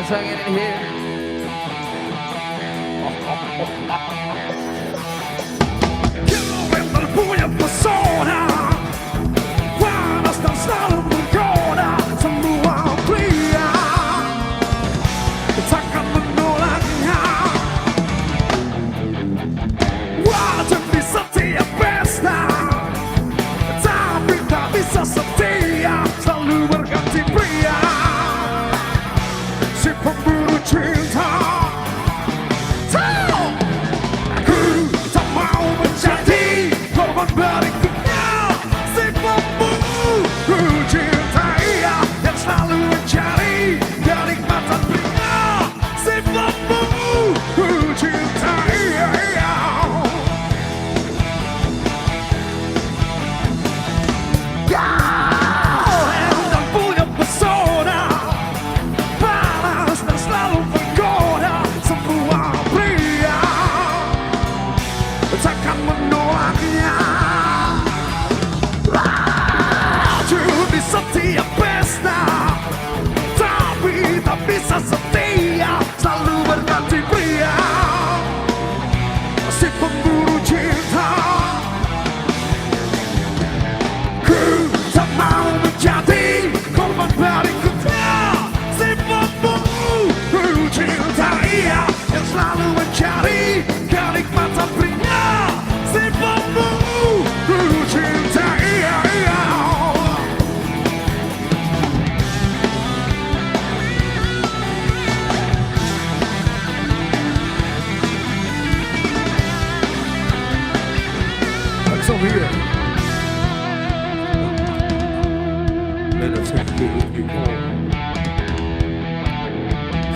singing in here. Kita punya pesona, panas dan selalu menggoda semua pria. Takkan menolaknya. Wajib di setiap pesta, tapi tak bisa setia, selalu berganti pria. Si pemburu cinta. Aku tak mau menjadi korban berikutnya. Si pemburu cinta yang selalu mencari kenikmatan pria. Si pemburu cinta dan punya pesona, panas dan selalu menggoda semua pria. Takkan menolaknya. Raju di setiap pesta, tapi tak bisa setia, selalu berganti pria. Si pemburu cinta. Ku tak mau menjadi korban berikutnya. Si pemburu cinta yang selalu mencari kenikmatan pria. Si pemburu cinta HIGHSOMNIA. Let us take it home.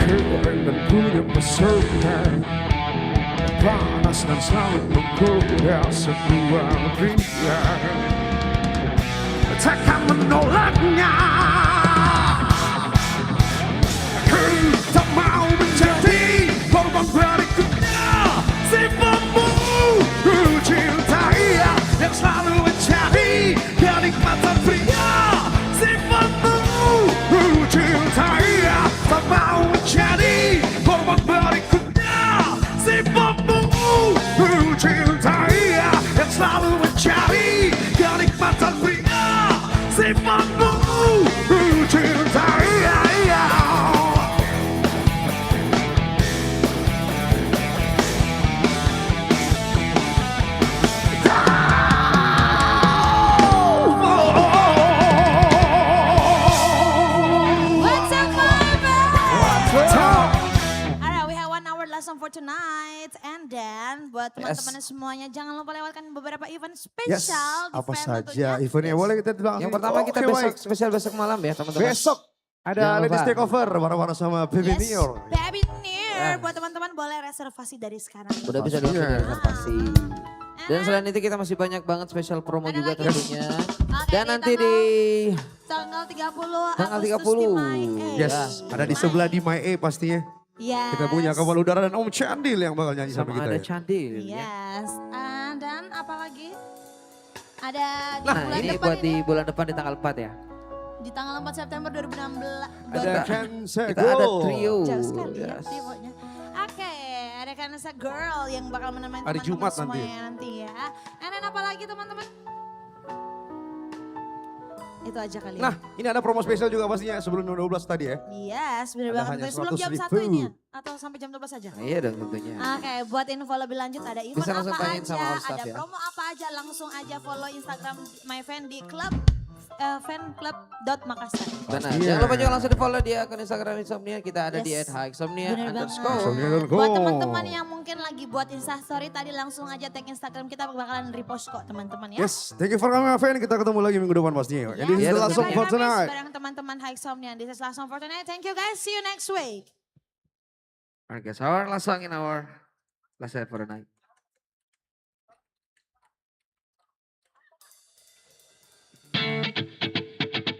Keren dan punya pesona, panas dan selalu menggoda semua pria. Takkan menolaknya. Aku tak mau menjadi korban berikutnya. Si pemburu cinta yang selalu mencari kenikmatan pria. Si pemburu cinta tak mau menjadi korban berikutnya. Si pemburu cinta yang selalu mencari kenikmatan pria. Si pemburu cinta What's up, Alright, we have 1 hour lesson for tonight. And then buat teman-teman semuanya jangan lupa lewatkan beberapa event spesial. Apa di saja tentunya. eventnya boleh kita bilang. Yang pertama kita Oke, besok, baik. spesial besok malam ya teman-teman. Besok ada Jangan Ladies lupa. Takeover bareng-bareng sama Baby Yes, Nior. Baby Near. Buat teman-teman boleh reservasi dari sekarang. Udah bisa Pastinya. direservasi. Dan selain itu kita masih banyak banget spesial promo Ada juga lagi. tentunya. Oke, Dan di nanti di tanggal 30 Tanggal Agustus 30. di My A. Yes, ada di sebelah di My A pastinya. Yes. Kita punya Kapal Udara dan Om Chandil yang bakal nyanyi sama sama kita ada ya. Candil ya. Yes. Dan apa lagi? Ada di Nah bulan ini depan buat di bulan depan di tanggal 4 ya. di tanggal 4 September 2016. Ada Kita- Cancer Kita ada Girl. trio. Jauh sekali ya Yes. trionya. Oke, ada Kanasa Girl yang bakal menemani Hari teman-teman Jumat semuanya nanti ya. And then apa lagi teman-teman? Itu aja kali Nah, ya. ini ada promo spesial juga pastinya sebelum 12 tadi ya. Yes, bener ada banget. hanya Sebelum jam 100.000. 1 ini ya? Atau sampai jam 12 saja? Nah, iya dong tentunya. Oke, buat info lebih lanjut ada event Bisa langsung apa tanyain aja, sama all staff ada ya. promo apa aja, langsung aja follow Instagram My Fan di fanclub.makassar. Benar. Pastinya. Jangan lupa juga langsung di follow di akun Instagram Insomnia. Kita ada di Yes. @HIGHSOMNIA Bener banget. _ Buat teman-teman yang mungkin lagi buat instastory tadi langsung aja tag Instagram kita bakalan repost kok teman-teman ya. Yes, thank you for coming my friend. Kita ketemu lagi minggu depan pastinya. Yes, Jadi this is the Yes. last song for tonight. Bareng teman-teman HIGHSOMNIA. This is last song for tonight. Thank you guys. See you next week. Alright guys, our last song in our last set for the night.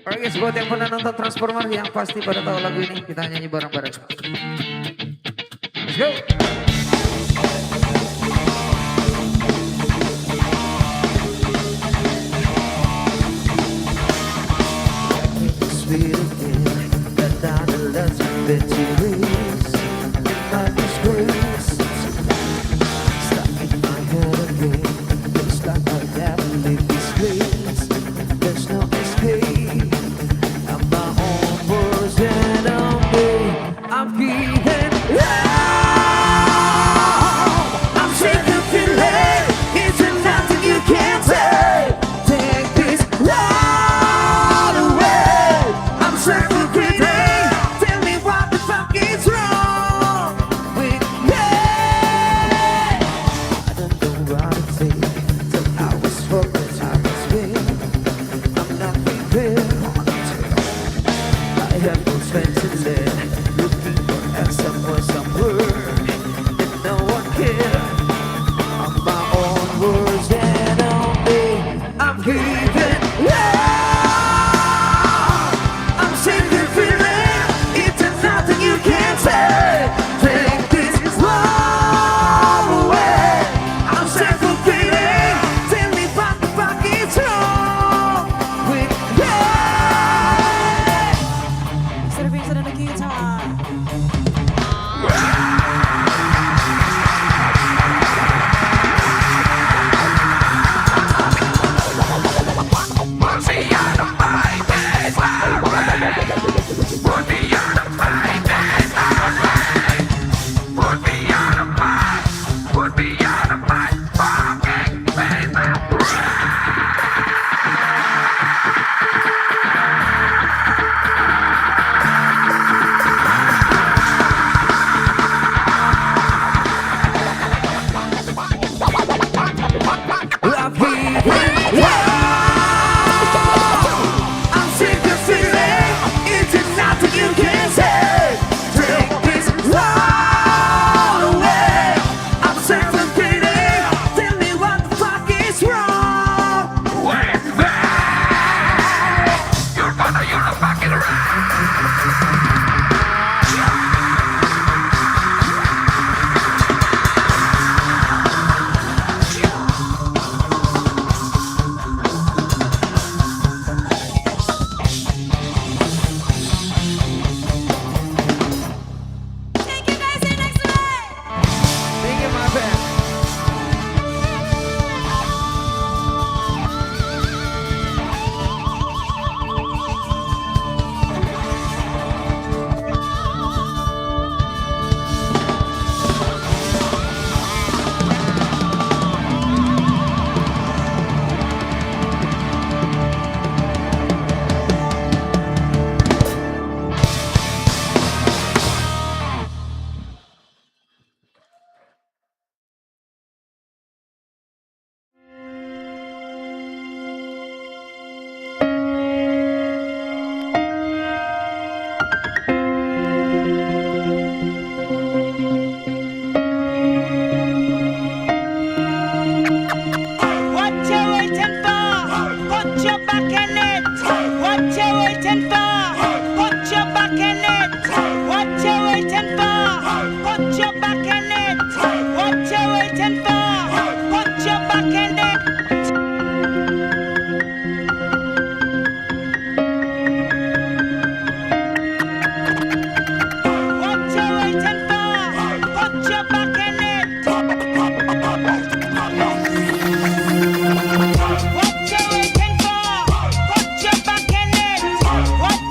Alright guys, buat yang pernah nonton Transformer yang pasti pada tahu lagu ini, kita nyanyi bareng-bareng. Let's go! Sweet again, that darling, let's be too giving love. I'm sick of feeling it's nothing you can say. Take this love away. I'm sick of feeling. Tell me what the fuck is wrong with you. Service and the guitar. I'm giving love. I'm sick of feeling it's nothing you can say. Take this love away. I'm sick of feeling. Tell me what the fuck is wrong with me. You're not fucking Thank you guys, see you next week. Thank you, my friend. What you waiting for? Put your back in it. What you waiting for? Put your back in it. What you waiting for? Put your back in it. What you waiting for? Put your back in it. What you waiting for? Put your back in it. What you waiting for? Put your back in it. What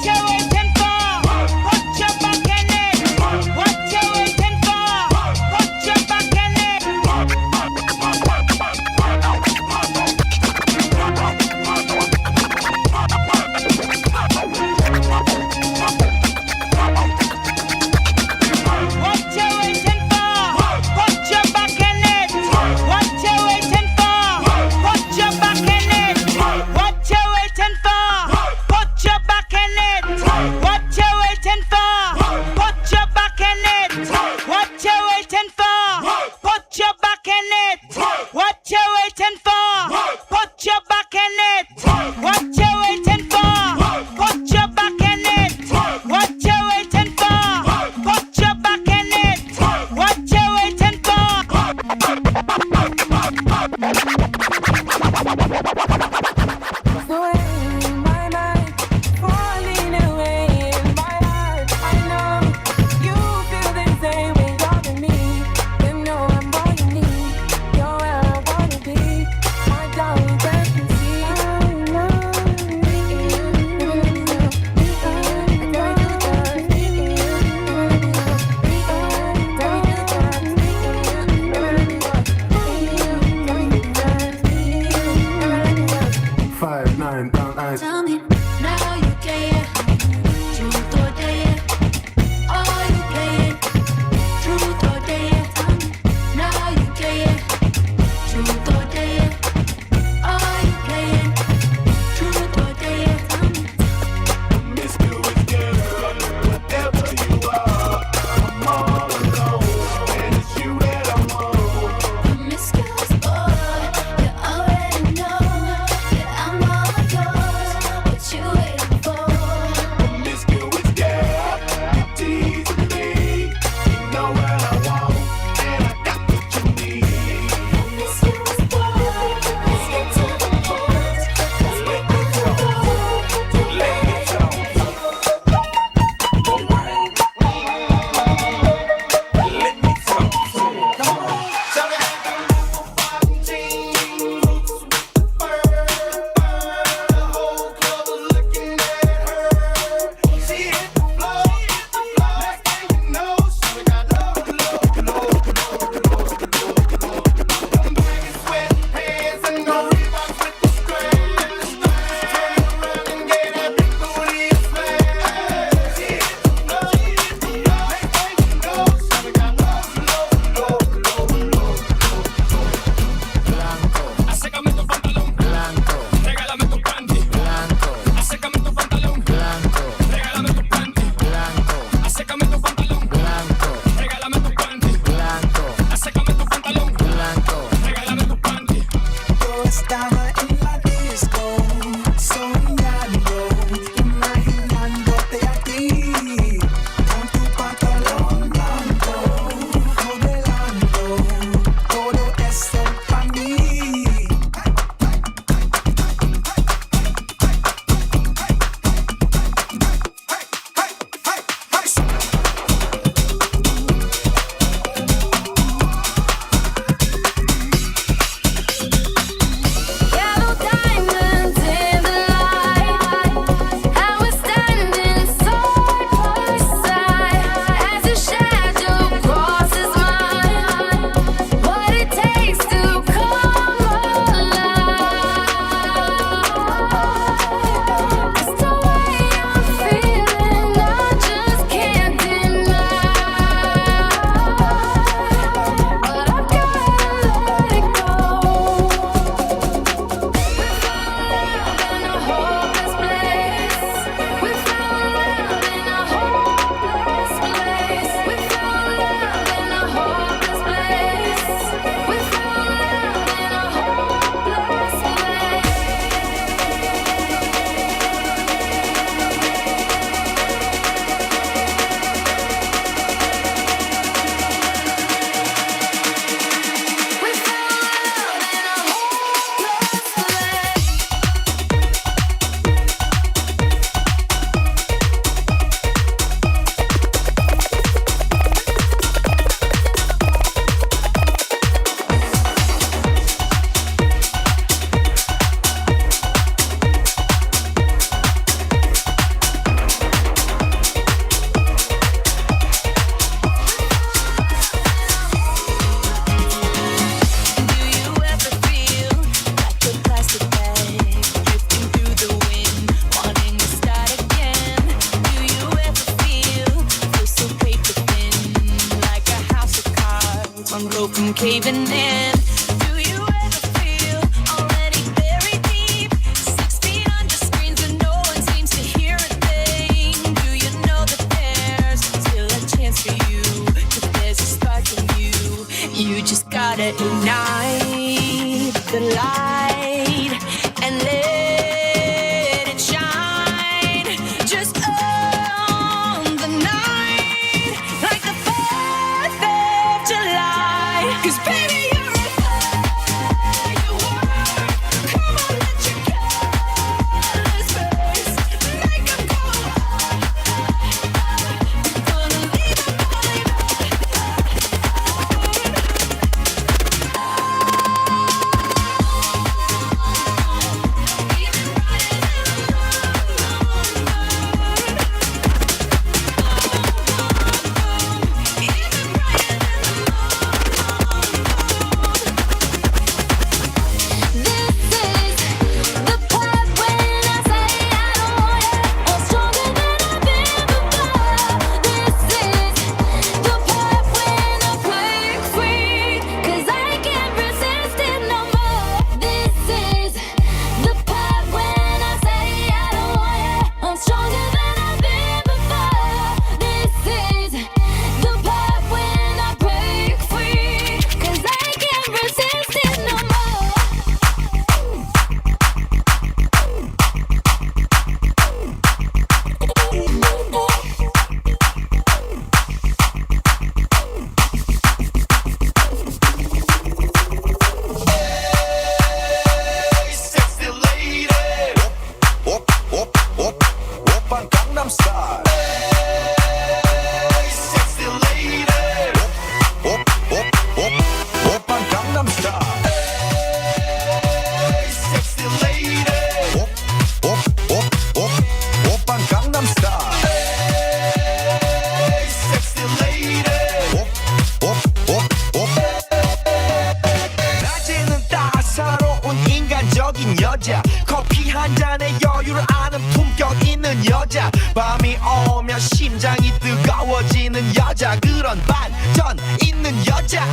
여자 커피 한 잔에 여유를 아는 품격 있는 여자 밤이 오면 심장이 뜨거워지는 여자 그런 반전 있는 여자